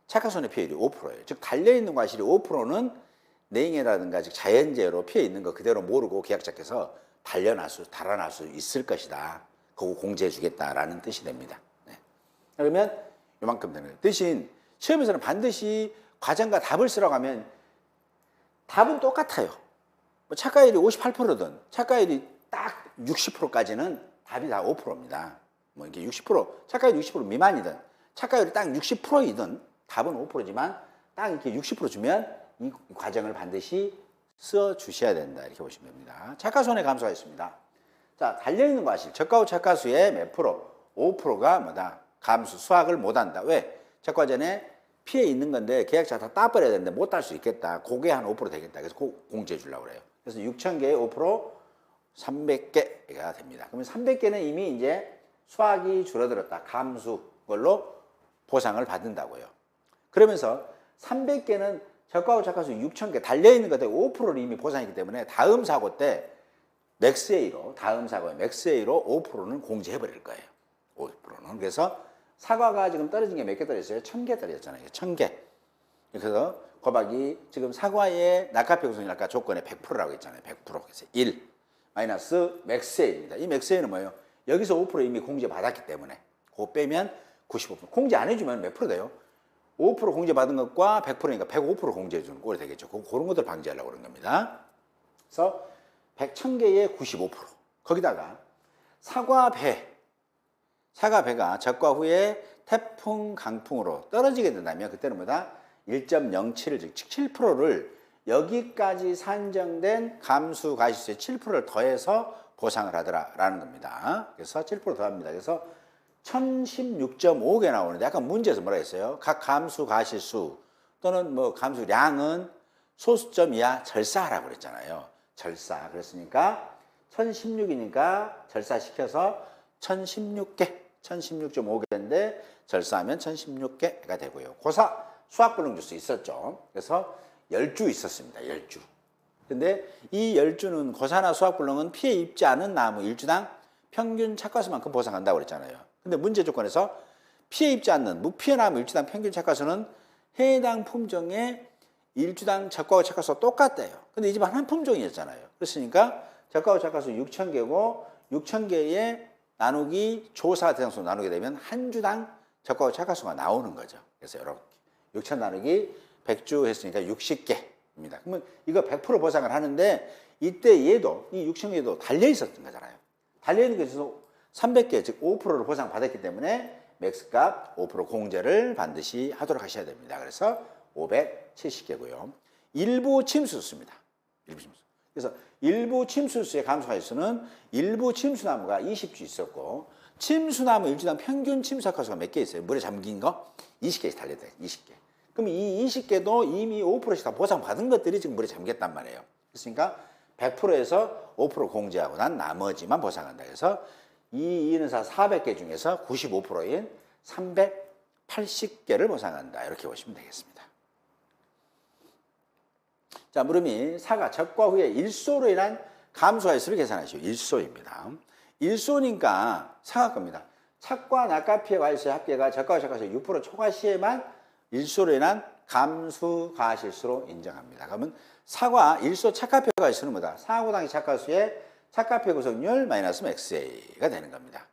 착과손해 피해율이 5%예요. 즉 달려있는 과실이 5%는 냉해라든가 즉 자연재해로 피해 있는 거 그대로 모르고 계약자께서 달아날 수 있을 것이다. 그거 공제해 주겠다라는 뜻이 됩니다. 네. 그러면 이만큼 되는 거예요. 대신 시험에서는 반드시 과정과 답을 쓰라고 하면 답은 똑같아요. 뭐 착과율이 58%든 착과율이 딱 60%까지는 답이 다 5%입니다. 뭐 이게 60% 착과율 60% 미만이든 착과율이 딱 60%이든 답은 5%지만 딱 이렇게 60% 주면 이 과정을 반드시 써 주셔야 된다. 이렇게 보시면 됩니다. 착과손해 감소가 있습니다. 자, 달려있는 과실 저가 후 착과수의 몇 프로? 5%가 뭐다? 감수 수확을 못한다. 왜? 착과 전에 피해 있는 건데 계약자가 다 따버려야 되는데 못 딸 수 있겠다. 그게 한 5% 되겠다. 그래서 공제해 주려고 그래요. 그래서 6,000개에 5% 300개가 됩니다. 그러면 300개는 이미 이제 수확이 줄어들었다. 감수 걸로 보상을 받는다고요. 그러면서 300개는 저가 후 착과수 6,000개 달려있는 것에 5%를 이미 보상했기 때문에 다음 사고 때 다음 사고에 맥스A로 5%는 공제해버릴 거예요. 5%는. 그래서 사과가 지금 떨어진 게 몇 개 떨어졌어요? 1,000개 떨어졌잖아요. 1,000개. 그래서 곱하기 지금 사과의 낙하표 구성이 아까 조건에 100%라고 했잖아요. 100%. 그래서 1 마이너스 맥스A입니다. 이 맥스A는 뭐예요? 여기서 5% 이미 공제 받았기 때문에 그거 빼면 95%. 공제 안 해주면 몇 프로 돼요? 5% 공제 받은 것과 100%니까 105% 공제해 주는 꼴이 되겠죠. 그런 것들 방지하려고 그런 겁니다. 그래서 100,000개에 95%. 거기다가 사과배가 적과 후에 태풍, 강풍으로 떨어지게 된다면 그때는 뭐다? 1.07, 즉 7%를 여기까지 산정된 감수 가시수의 7%를 더해서 보상을 하더라라는 겁니다. 그래서 7% 더합니다. 그래서 1016.5개 나오는데 아까 문제에서 뭐라 했어요? 각 감수 가시수 또는 뭐 감수량은 소수점 이하 절사하라고 그랬잖아요. 절사. 그랬으니까 1016이니까 절사시켜서 1016개, 1016.5개인데 절사하면 1016개가 되고요. 고사 수학불능 줄 수 있었죠. 그래서 10주 있었습니다. 10주. 근데 이 10주는 고사나 수학불능은 피해 입지 않은 나무 1주당 평균 착과수만큼 보상한다고 그랬잖아요. 근데 문제 조건에서 피해 입지 않는 무피해 나무 1주당 평균 착과수는 해당 품종의 1주당 적과 후 착과수가 똑같대요. 근데 이 집은 한 품종이었잖아요. 그랬으니까 적과 후 착과수 6,000개고 6,000개에 나누기 조사 대상수 나누게 되면 한 주당 적과 후 착과수가 나오는 거죠. 그래서 이렇게 6,000 나누기 100주 했으니까 60개입니다. 그러면 이거 100% 보상을 하는데 이때 얘도 이 6,000개도 달려 있었던 거잖아요. 달려 있는 게 있어서 300개 즉 5%를 보상받았기 때문에 맥스값 5% 공제를 반드시 하도록 하셔야 됩니다. 그래서 570개고요. 일부 침수수입니다. 일부 침수. 그래서 일부 침수수의 감소가지수는 일부 침수나무가 20주 있었고 침수나무 일주당 평균 침수학과수가 몇 개 있어요? 물에 잠긴 거 20개씩 달렸다. 20개. 그럼 이 20개도 이미 5%씩 다 보상받은 것들이 지금 물에 잠겼단 말이에요. 그러니까 100%에서 5% 공제하고 난 나머지만 보상한다. 그래서 이 2는 400개 중에서 95%인 380개를 보상한다. 이렇게 보시면 되겠습니다. 자, 물음이 사과 적과 후에 일소로 인한 감소가지수를 계산하시오. 일소입니다. 일소니까 사과 겁니다. 착과 낙과 피해 과실수의 합계가 적과 후 착과수의 6% 초과 시에만 일소로 인한 감수 과실수로 인정합니다. 그러면 사과 일소 착과 피해 과실수는 뭐다? 사고당의 착과수의 착과 피해 구성률 마이너스 맥스A가 되는 겁니다.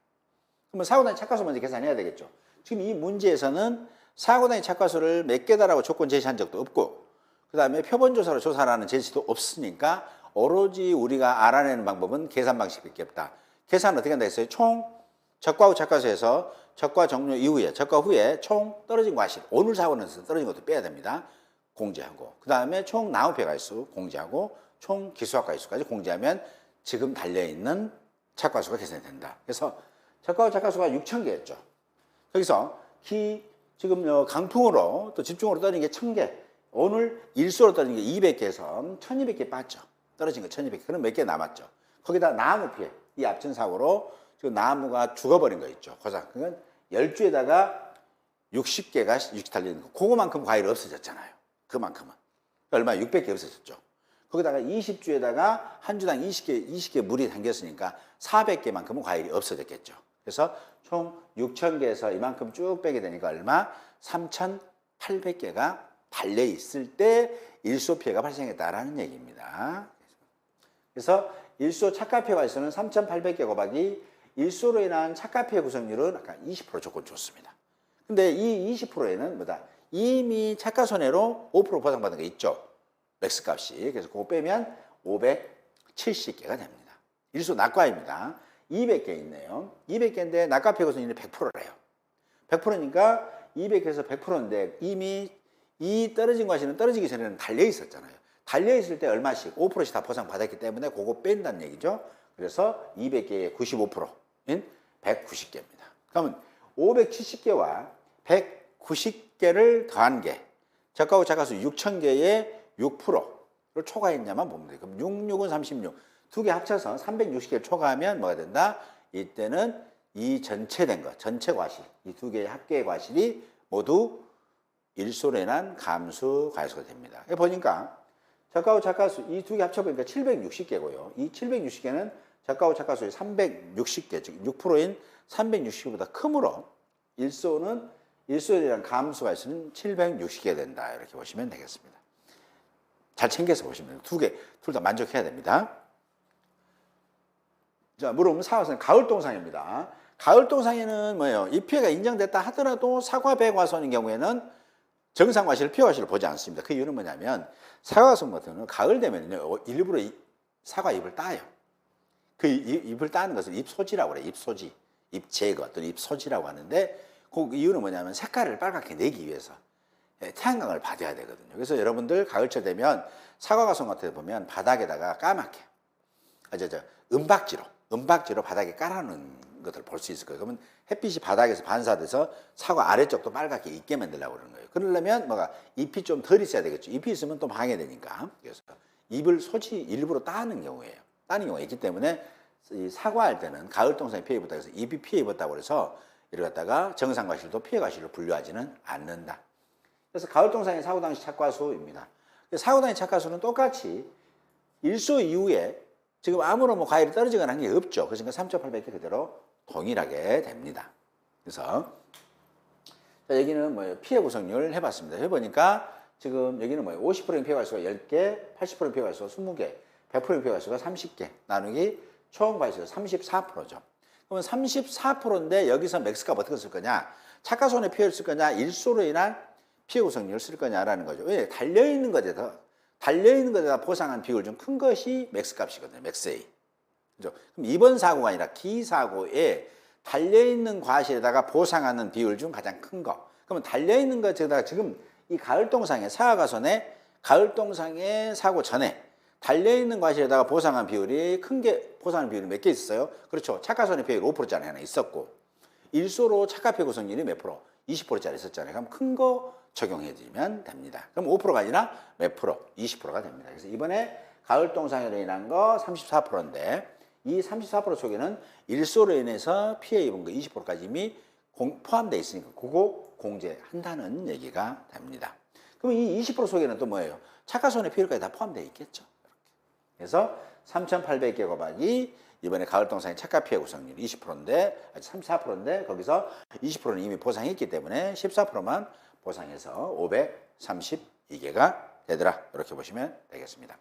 그러면 사고 단위 착과수 먼저 계산해야 되겠죠. 지금 이 문제에서는 사고 단위 착과수를 몇 개다라고 조건 제시한 적도 없고, 그 다음에 표본조사로 조사라는 제시도 없으니까 오로지 우리가 알아내는 방법은 계산 방식밖에 없다. 계산은 어떻게 한다 했어요? 총 적과 후 착과수에서 적과 종료 이후에, 적과 후에 총 떨어진 과실, 오늘 사고는 떨어진 것도 빼야 됩니다. 공제하고, 그 다음에 총 나무표 가지수 공제하고, 총 기수학 가지수까지 공제하면 지금 달려있는 착과수가 계산이 된다. 그래서 적과 후 착과수가 6,000개였죠. 여기서 지금 강풍으로 또 집중으로 떨어진 게 1,000개, 오늘 일수로 떨어진 게 200개에서 1,200개 빠져. 떨어진 거 1,200개. 그럼 몇 개 남았죠? 거기다 나무 피해, 이 앞전 사고로 지금 나무가 죽어버린 거 있죠. 고장. 그건 10주에다가 60개가 육지 달리는 거. 그거만큼 과일이 없어졌잖아요. 그만큼은. 얼마? 600개 없어졌죠. 거기다가 20주에다가 한 주당 20개 물이 담겼으니까 400개만큼은 과일이 없어졌겠죠. 그래서 총 6,000개에서 이만큼 쭉 빼게 되니까 얼마? 3,800개가 달려 있을 때 일소 피해가 발생했다라는 얘기입니다. 그래서 일소 착과피해 과실수는 3,800개 곱하기 일소로 인한 착과피해 구성률은 아까 20% 조건 줬습니다. 근데 이 20%에는 뭐다? 이미 착과 손해로 5% 보상받은 게 있죠. 맥스 값이. 그래서 그거 빼면 570개가 됩니다. 일소 낙과입니다. 200개 있네요. 200개인데 낙과피해 구성률이 100%래요. 100%니까 200에서 100%인데 이미 이 떨어진 과실은 떨어지기 전에는 달려 있었잖아요. 달려 있을 때 얼마씩 5%씩 다 보상받았기 때문에 그거 뺀다는 얘기죠. 그래서 200개의 95%인 190개입니다. 그러면 570개와 190개를 더한 게 적과 후 착과수 6,000개의 6%를 초과했냐만 보면 돼요. 그럼 66은 36. 두 개 합쳐서 360개를 초과하면 뭐가 된다? 이때는 이 전체된 것, 전체 과실, 이 두 개의 합계의 과실이 모두 일소로 인한 감수 과실수가 됩니다. 보니까 적과 후 착과수 이 두 개 합쳐보니까 760개고요. 이 760개는 적과 후 착과수의 360개, 즉 6%인 360개보다 크므로 일소에 대한 감수 과실수는 760개 된다. 이렇게 보시면 되겠습니다. 잘 챙겨서 보시면 돼요. 두 개, 둘 다 만족해야 됩니다. 자, 물어보면 사과수는 가을동상입니다. 가을동상에는 뭐예요? 이 피해가 인정됐다 하더라도 사과 배과수인 경우에는 정상과실, 피해과실을 보지 않습니다. 그 이유는 뭐냐면 사과수 같은 경우는 가을 되면요 일부러 사과 잎을 따요. 그 잎을 따는 것을 잎소지라고 그래요. 잎소지, 잎제거 또는 잎소지라고 하는데 그 이유는 뭐냐면 색깔을 빨갛게 내기 위해서 태양광을 받아야 되거든요. 그래서 여러분들 가을철 되면 사과과수 같은 데 보면 바닥에다가 까맣게 은박지로 바닥에 깔아놓은 것을 볼 수 있을 거예요. 그러면 햇빛이 바닥에서 반사돼서 사과 아래쪽도 빨갛게 있게 만들려고 그러는 거예요. 그러려면 뭐가 잎이 좀 덜 있어야 되겠죠. 잎이 있으면 또 방해되니까. 그래서 잎을 일부러 따는 경우가 있기 때문에 이 사과할 때는 가을 동상에 피해 입었다 해서 잎이 피해 입었다고 해서 이를 갖다가 정상과실도 피해과실로 분류하지는 않는다. 그래서 가을 동상의 사고 당시 착과수입니다. 사고 당시 착과수는 똑같이 일소 이후에 지금 아무런 과일이 떨어지거나 한 게 없죠. 그러니까 3,800개 그대로 동일하게 됩니다. 그래서 자, 여기는 뭐예요? 피해 구성률 해봤습니다. 해보니까 지금 여기는 뭐예요? 50%인 피해 과실수가 10개, 80%인 피해 과실수가 20개, 100%인 피해 과실수가 30개 나누기 총 과실수 34%죠. 그러면 34%인데 여기서 맥스값 어떻게 쓸 거냐? 착과손해 피해를 쓸 거냐? 일소로 인한 피해 구성률을 쓸 거냐라는 거죠. 왜? 달려있는 것에다 보상한 비율 중 큰 것이 맥스값이거든요. 맥스A. 그죠? 그럼 이번 사고가 아니라 기사고에 달려있는 과실에다가 보상하는 비율 중 가장 큰 거. 그러면 달려있는 것에다가 지금 이 가을동상의 사과가손의 가을동상의 사고 전에 달려있는 과실에다가 보상한 비율이 보상한 비율이 몇 개 있었어요? 그렇죠. 착과손해 비율 5%짜리 하나 있었고 일소로 착과피해 구성률이 몇 프로? 20%짜리 있었잖아요. 그럼 큰 거 적용해주면 됩니다. 그럼 5%가 아니라 몇 프로? 20%가 됩니다. 그래서 이번에 가을동상으로 인한 거 34%인데 이 34% 속에는 일소로 인해서 피해 입은 거 20%까지 이미 포함되어 있으니까 그거 공제한다는 얘기가 됩니다. 그럼 이 20% 속에는 또 뭐예요? 착과손해 피해까지 다 포함되어 있겠죠. 이렇게. 그래서 3,800개 곱하기 이번에 가을동상의 착과피해 구성률 20%인데 34%인데 거기서 20%는 이미 보상했기 때문에 14%만 보상해서 532개가 되더라. 이렇게 보시면 되겠습니다.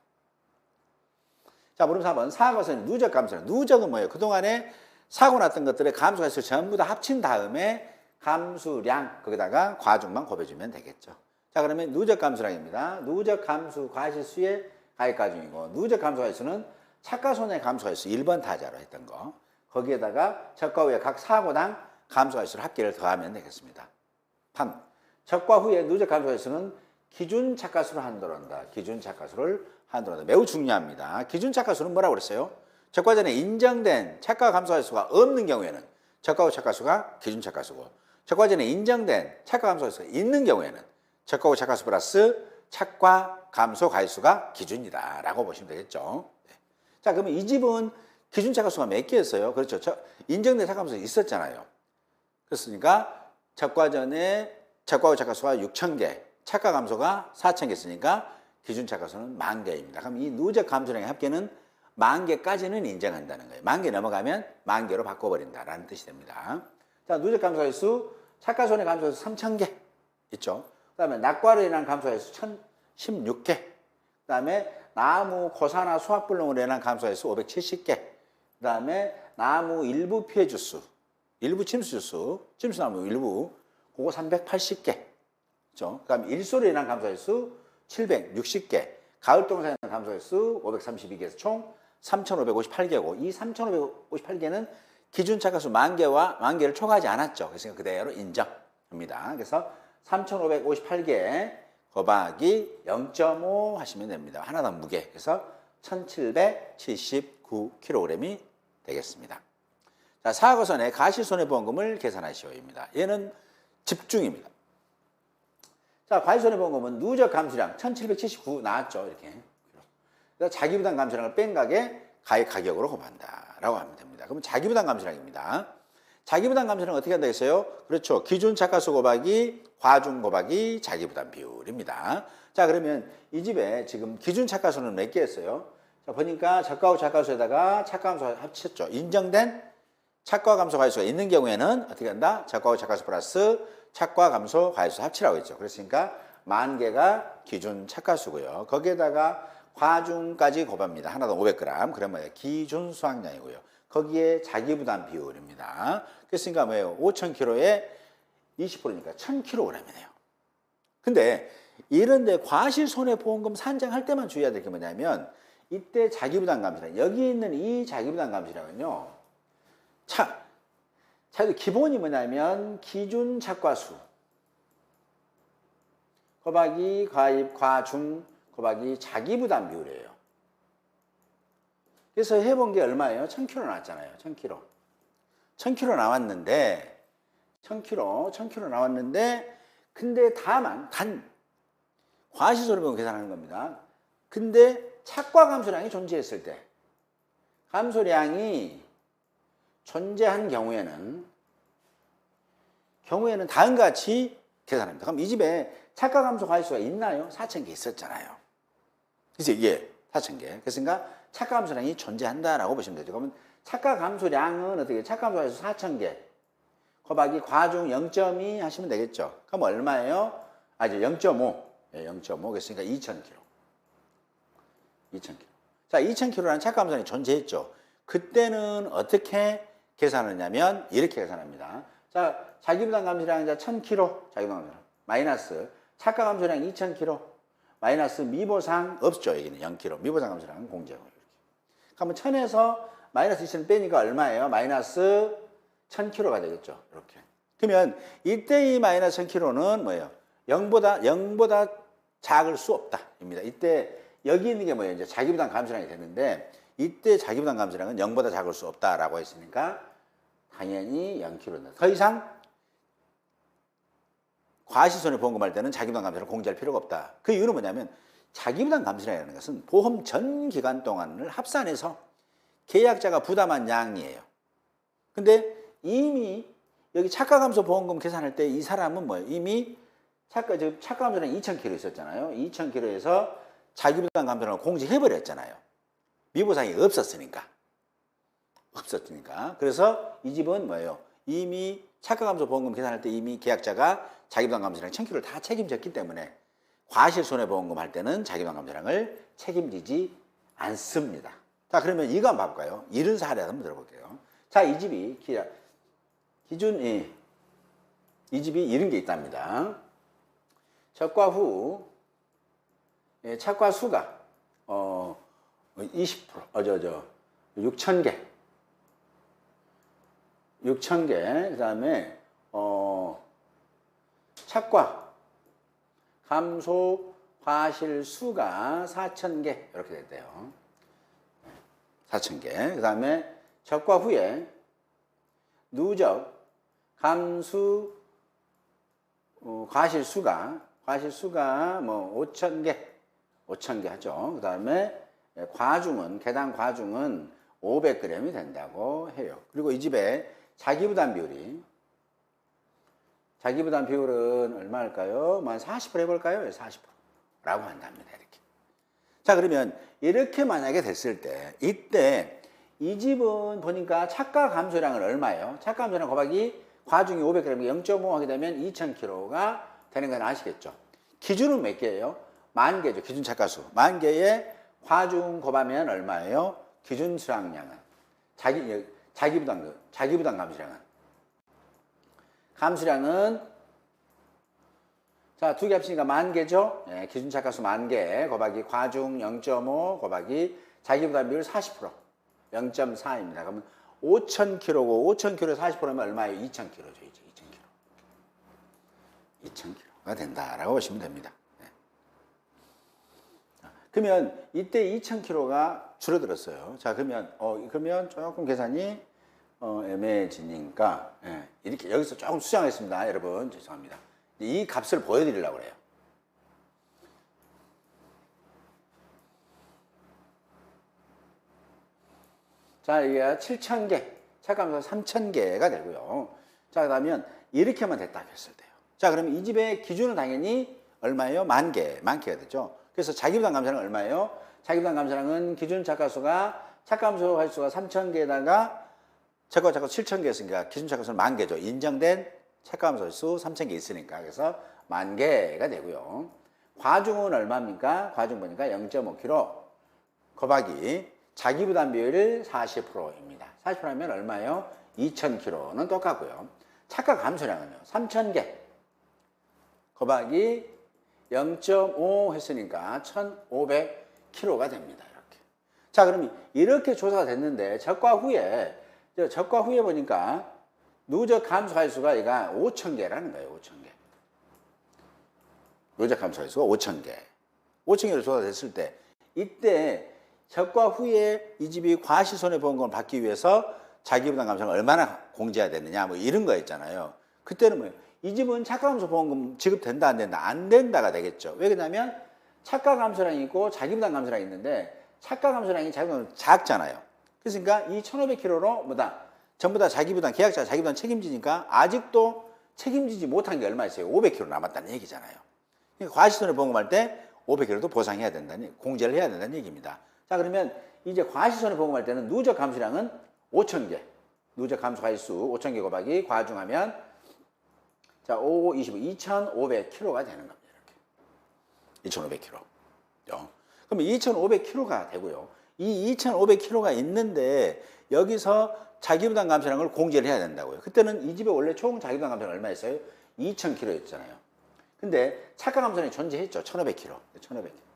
자, 물음 4번. 사과과수는 누적 감소는. 누적은 뭐예요? 그동안에 사고 났던 것들의 감소가시수 전부 다 합친 다음에 감수량 거기다가 과중만 곱해주면 되겠죠. 자, 그러면 누적 감수량입니다. 누적 감수 과실수의 가액 과중이고, 누적 감수 과실수는 착과 손해 감수 과실수 1번 타자로 했던 거, 거기에다가 적과 후에 각 사고당 감수 과실수를 합계를 더하면 되겠습니다. 3. 적과 후에 누적 감수 과실수는 기준 착과수를 한도한다. 기준 착과수를 한도한다. 매우 중요합니다. 기준 착과수는 뭐라고 그랬어요? 적과 전에 인정된 착과 감수 과실수가 없는 경우에는 적과 후 착과수가 기준 착과수고, 적과 전에 인정된 착과 감수 과실수가 있는 경우에는 적과 후 착과수 플러스 착과 감소 과실수가 기준이다 라고 보시면 되겠죠. 자, 그러면 이 집은 기준 착과수가 몇 개였어요? 그렇죠. 인정된 착과 감소가 있었잖아요. 그렇으니까 적과 전에 적과 후 착과수가 6,000개, 착과 감소가 4,000개 있으니까 기준 착과수는 10,000개입니다. 그럼 이 누적 감소량의 합계는 10,000개까지는 인정한다는 거예요. 10,000개 넘어가면 10,000개로 바꿔버린다라는 뜻이 됩니다. 자, 누적 감소 과실수, 착과 손해 감소 과실수 3,000개 있죠. 그 다음에 낙과로 인한 감소 과실수 1,016개. 그 다음에 나무, 고사나 수확불능으로 인한 감소 과실수 570개. 그 다음에 나무 일부 피해 주수, 일부 침수 주수, 침수나무 일부, 그거 380개. 그렇죠? 그 다음에 일소로 인한 감소 과실수 760개. 가을동산에 인한 감소 과실수 532개에서 총 3,558개고, 이 3,558개는 기준 착과수 10,000개를 초과하지 않았죠. 그래서 그대로 인정합니다. 그래서 3,558개 곱하기 0.5 하시면 됩니다. 하나당 무게. 그래서 1,779kg이 되겠습니다. 자, 사고선의 가시손해보험금을 계산하시오입니다. 얘는 집중입니다. 자, 과실손해보험금은 누적 감수량 1,779 나왔죠. 이렇게. 그래서 자기부담 감수량을 뺀 가게 가액 가격으로 곱한다라고 하면 됩니다. 그러면 자기부담 감수량입니다. 자기부담 감수량은 어떻게 한다 했어요? 그렇죠. 기준 착과수 곱하기 과중 곱하기 자기부담 비율입니다. 자, 그러면 이 집에 지금 기준 착과수는 몇 개였어요? 자, 보니까 적과 후 착과수에다가 착과 감소 합쳤죠. 인정된 착과 감소 과실수가 있는 경우에는 어떻게 한다? 적과 후 착과수 플러스 착과 감소 과실수 합치라고 했죠. 그랬으니까 10,000개가 기준 착과수고요. 거기에다가 과중까지 곱합니다. 하나당 500g. 그러면 기준 수확량이고요. 거기에 자기부담 비율입니다. 그랬으니까 뭐예요? 5,000kg에 20%니까 1,000kg이네요. 근데 이런데 과실손해보험금 산정할 때만 주의해야 될 게 뭐냐면, 이때 자기부담 감수량, 여기 있는 이 자기부담 감수량은요, 기본이 뭐냐면 기준 착과수 곱하기 과입 과중 곱하기 자기부담 비율이에요. 그래서 해본 게 얼마예요? 1,000kg 나왔잖아요. 1,000kg. 1,000kg 나왔는데, 1,000kg 나왔는데, 근데 단 과실손해보험 계산하는 겁니다. 근데 착과 감소량이 존재했을 때, 감소량이 존재한 경우에는 다음과 같이 계산합니다. 그럼 이 집에 착과 감소 과실수가 있나요? 4,000개 있었잖아요. 그래서 이게 4,000개. 그러니까 착과 감소량이 존재한다라고 보시면 되죠. 그러면 착과 감소량은 어떻게? 착과 감소 과실수 4,000개 곱하기 과중 0.2 하시면 되겠죠. 그럼 얼마예요? 이제 0.5. 네, 0.5. 그랬으니까 2,000kg. 2,000kg. 자, 2,000kg라는 착과 감소량이 존재했죠. 그때는 어떻게 계산하냐면 이렇게 계산합니다. 자, 자기부담 감소량 이제 1,000kg, 자기부담 감소량 마이너스 착과 감소량 2,000kg 마이너스 미보상 없죠. 여기는 0kg. 미보상 감소량은 공제고 이렇게. 그러면 1,000에서 마이너스 2,000 빼니까 얼마예요? 마이너스 1,000kg가 되겠죠. 이렇게. 그러면 이때 이 마이너스 1,000kg는 뭐예요? 0보다 작을 수 없다입니다. 이때 여기 있는 게 뭐예요? 이제 자기부담 감소량이 되는데, 이때 자기부담 감소량은 0보다 작을 수 없다라고 했으니까 당연히 0kg입니다. 더 이상 과실손해보험금할 때는 자기부담 감소를 공제할 필요가 없다. 그 이유는 뭐냐면, 자기부담 감소량이라는 것은 보험 전 기간 동안을 합산해서 계약자가 부담한 양이에요. 근데 이미 여기 착과감소보험금 계산할 때 이 사람은 뭐예요? 이미 착과감소량 2,000kg 있었잖아요. 2,000kg에서 자기부담 감소량을 공제해버렸잖아요. 미보상이 없었으니까. 그래서 이 집은 뭐예요? 이미 착과감소보험금 계산할 때 이미 계약자가 자기부담 감소량 1,000kg를 다 책임졌기 때문에 과실손해보험금 할 때는 자기부담 감소량을 책임지지 않습니다. 자, 그러면 이거 한번 봐볼까요? 이런 사례 한번 들어볼게요. 자, 이 집이 이 집이 이런 게 있답니다. 적과 후 착과 수가 20% 6,000개 6,000개 그다음에 착과 감소 과실 수가 4,000개 이렇게 됐대요. 4,000개. 그다음에 적과 후에 누적 감수 과실 수가 뭐 5,000개 하죠. 그다음에 계당 과중은 500g이 된다고 해요. 그리고 이 집에 자기부담 비율은 얼마일까요? 한 40% 해볼까요? 40%라고 한답니다. 이렇게. 자, 그러면 이렇게 만약에 됐을 때, 이때 이 집은 보니까 착과 감소량은 얼마예요? 착과 감소량 곱하기 과중이 500g, 0.5 하게 되면 2,000kg가 되는 건 아시겠죠? 기준은 몇 개예요? 10,000개죠. 기준 착과수. 10,000개에 과중 곱하면 얼마예요? 기준 수량량은 자기부담 감수량은 자, 두 개 합치니까 10,000개죠. 예, 기준 착과수 10,000개 곱하기 과중 0.5 곱하기 자기부담 비율 40% 0.4입니다. 그러면 5,000kg고 5,000kg에 40%면 얼마예요? 2,000kg죠. 이제 2,000kg가 된다라고 보시면 됩니다. 네. 그러면 이때 2,000kg가 줄어들었어요. 자, 그러면 조금 계산이 애매해지니까 이렇게 여기서 조금 수정하겠습니다. 여러분 죄송합니다. 이 값을 보여드리려고 그래요. 자, 이게 7,000개, 착감소 3,000개가 되고요. 자, 그러면 이렇게만 됐다 했을 때요. 자, 그러면 이 집의 기준은 당연히 얼마예요? 10,000개가 되죠. 그래서 자기부담 감소량은 얼마예요? 자기부담 감소량은 기준 착감소가 3,000개에다가 착과수 7,000개였으니까 기준 착과수는 10,000개죠. 인정된 착과수 수 3,000개 있으니까. 그래서 10,000개가 되고요. 과중은 얼마입니까? 과중 보니까 0.5kg 곱하기 자기부담 비율이 40%입니다. 40%면 얼마예요? 2,000kg는 똑같고요. 착과 감소량은요. 3,000개 곱하기 0.5 했으니까 1,500kg가 됩니다. 이렇게. 자, 그럼 이렇게 조사가 됐는데 적과 후에 보니까 누적 감소할 수가 얘가 5,000개라는 거예요. 5,000개. 누적 감소할 수가 5,000개. 5,000개로 조사됐을 때 이때 적과 후에 이 집이 과시손해보험금을 받기 위해서 자기부담 감소를 얼마나 공제해야 되느냐 뭐 이런 거 있잖아요. 그때는 뭐예요? 이 집은 착과감소보험금 지급된다 안 된다? 안 된다가 되겠죠. 왜 그러냐면 착과감소량이 있고 자기부담 감소량이 있는데 착과감소량이 자기부담 작잖아요. 그러니까 이 1,500kg로 전부 다 계약자가 자기부담 책임지니까 아직도 책임지지 못한 게 얼마 있어요? 500kg 남았다는 얘기잖아요. 그러니까 과시손해보험금할 때 500kg도 보상해야 된다는, 공제를 해야 된다는 얘기입니다. 자, 그러면 이제 과시손해보험금할 때는 누적 감소량은 5,000개. 누적 감소 가지수 5,000개 곱하기 과중하면 자, 5, 25, 2,500kg가 되는 겁니다. 이렇게. 2,500kg. 그럼 2,500kg가 되고요. 이 2,500kg가 있는데 여기서 자기부담 감소량을 공제를 해야 된다고요. 그때는 이 집에 원래 총 자기부담 감소량 얼마였어요? 2,000kg였잖아요. 근데 착과 감소량이 존재했죠. 1,500kg. 1,500kg.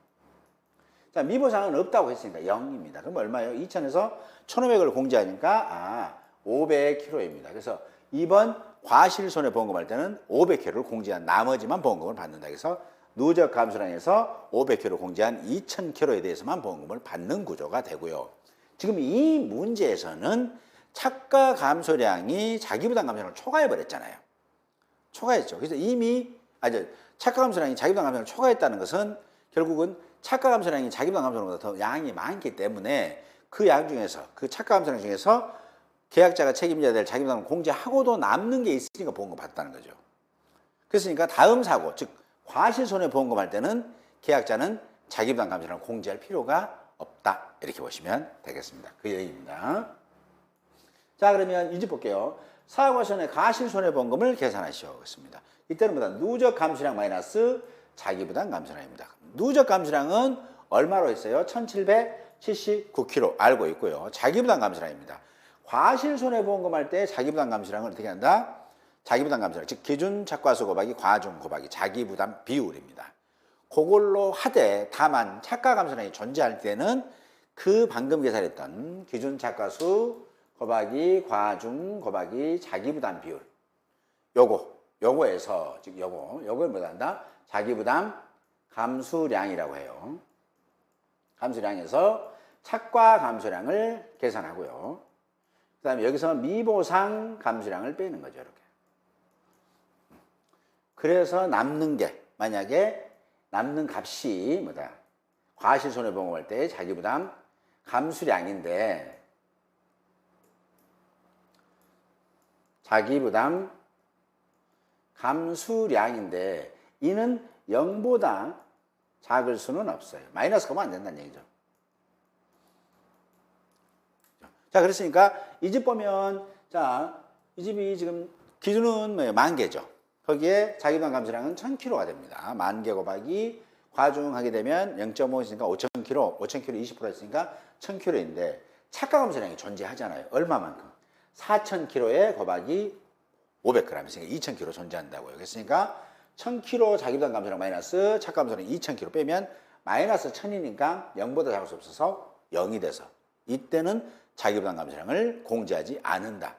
자, 미보상은 없다고 했으니까 0입니다. 그럼 얼마예요? 2,000에서 1,500을 공제하니까 500kg입니다. 그래서 이번 과실손해보험금 할 때는 500kg를 공제한 나머지만 보험금을 받는다. 그래서 누적 감소량에서 500kg 공제한 2,000kg에 대해서만 보험금을 받는 구조가 되고요. 지금 이 문제에서는 착과 감소량이 자기부담 감소량을 초과해버렸잖아요. 초과했죠. 그래서 착과 감소량이 자기부담 감소량을 초과했다는 것은 결국은 착과 감소량이 자기부담 감소량보다 더 양이 많기 때문에 그 양 중에서, 그 착과 감소량 중에서 계약자가 책임져야 될 자기부담을 공제하고도 남는 게 있으니까 보험금 받았다는 거죠. 그랬으니까 다음 사고, 즉 과실손해보험금 할 때는 계약자는 자기부담 감소량을 공제할 필요가 없다. 이렇게 보시면 되겠습니다. 그 얘기입니다. 자, 그러면 이 집 볼게요. 사고손해 과실손해보험금을 계산하시겠습니다. 이때는 뭐다? 누적 감소량 마이너스 자기부담 감소량입니다. 누적 감소량은 얼마로 했어요? 1,779kg 알고 있고요. 자기부담 감소량입니다. 과실 손해보험금 할 때 자기부담 감수량을 어떻게 한다? 자기부담 감수량, 즉 기준 착과수 곱하기 과중 곱하기 자기부담 비율입니다. 그걸로 하되 다만 착가 감소량이 존재할 때는 그 방금 계산했던 기준 착과수 곱하기 과중 곱하기 자기부담 비율 요거에서 즉 요걸 뭐 한다? 자기부담 감수량이라고 해요. 감수량에서 착과 감소량을 계산하고요. 그 다음에 여기서 미보상 감수량을 빼는 거죠. 이렇게. 그래서 남는 게 만약에 남는 값이 뭐다? 과실손해보험금 할 때 자기부담 감수량인데 자기부담 감수량인데 이는 0보다 작을 수는 없어요. 마이너스가 안 된다는 얘기죠. 자, 그랬으니까 이 집 보면 자, 이 집이 지금 기준은 뭐예요? 10,000개죠. 거기에 자기부담 감수량은 1,000kg가 됩니다. 10,000개 곱하기 과중하게 되면 0.5 있으니까 5,000kg, 5,000kg 20% 했으니까 1,000kg인데 착가 감수량이 존재하잖아요. 얼마만큼? 4,000kg에 곱하기 500g 있으니까 2,000kg 존재한다고요. 그랬으니까 1,000kg 자기부담 감수량 마이너스 착가 감수량 2,000kg 빼면 마이너스 1,000이니까 0보다 작을 수 없어서 0이 돼서 이때는 자기부담 감수량을 공제하지 않는다.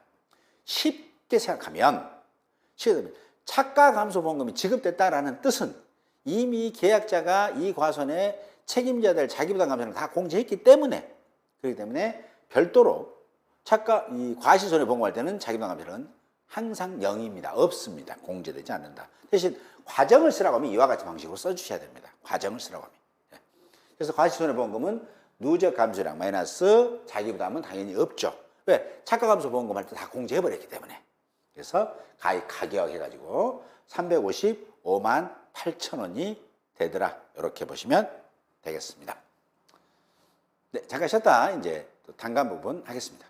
쉽게 생각하면 착가 감소보험금이 지급됐다라는 뜻은 이미 계약자가 이 과손에 책임져야 될 자기부담 감소를 다 공제했기 때문에 그렇기 때문에 별도로 이 과실손해보험할 때는 자기부담 감소는 항상 0입니다. 없습니다. 공제되지 않는다. 대신 과정을 쓰라고 하면 이와 같은 방식으로 써주셔야 됩니다. 과정을 쓰라고 하면. 그래서 과실손해보험금은 누적 감소량 마이너스 자기부담은 당연히 없죠. 왜? 착가 감소보험금 할 때 다 공제해버렸기 때문에. 그래서 가격 해가지고 355만 8천 원이 되더라. 이렇게 보시면 되겠습니다. 네, 잠깐 쉬었다 이제 또 단감 부분 하겠습니다.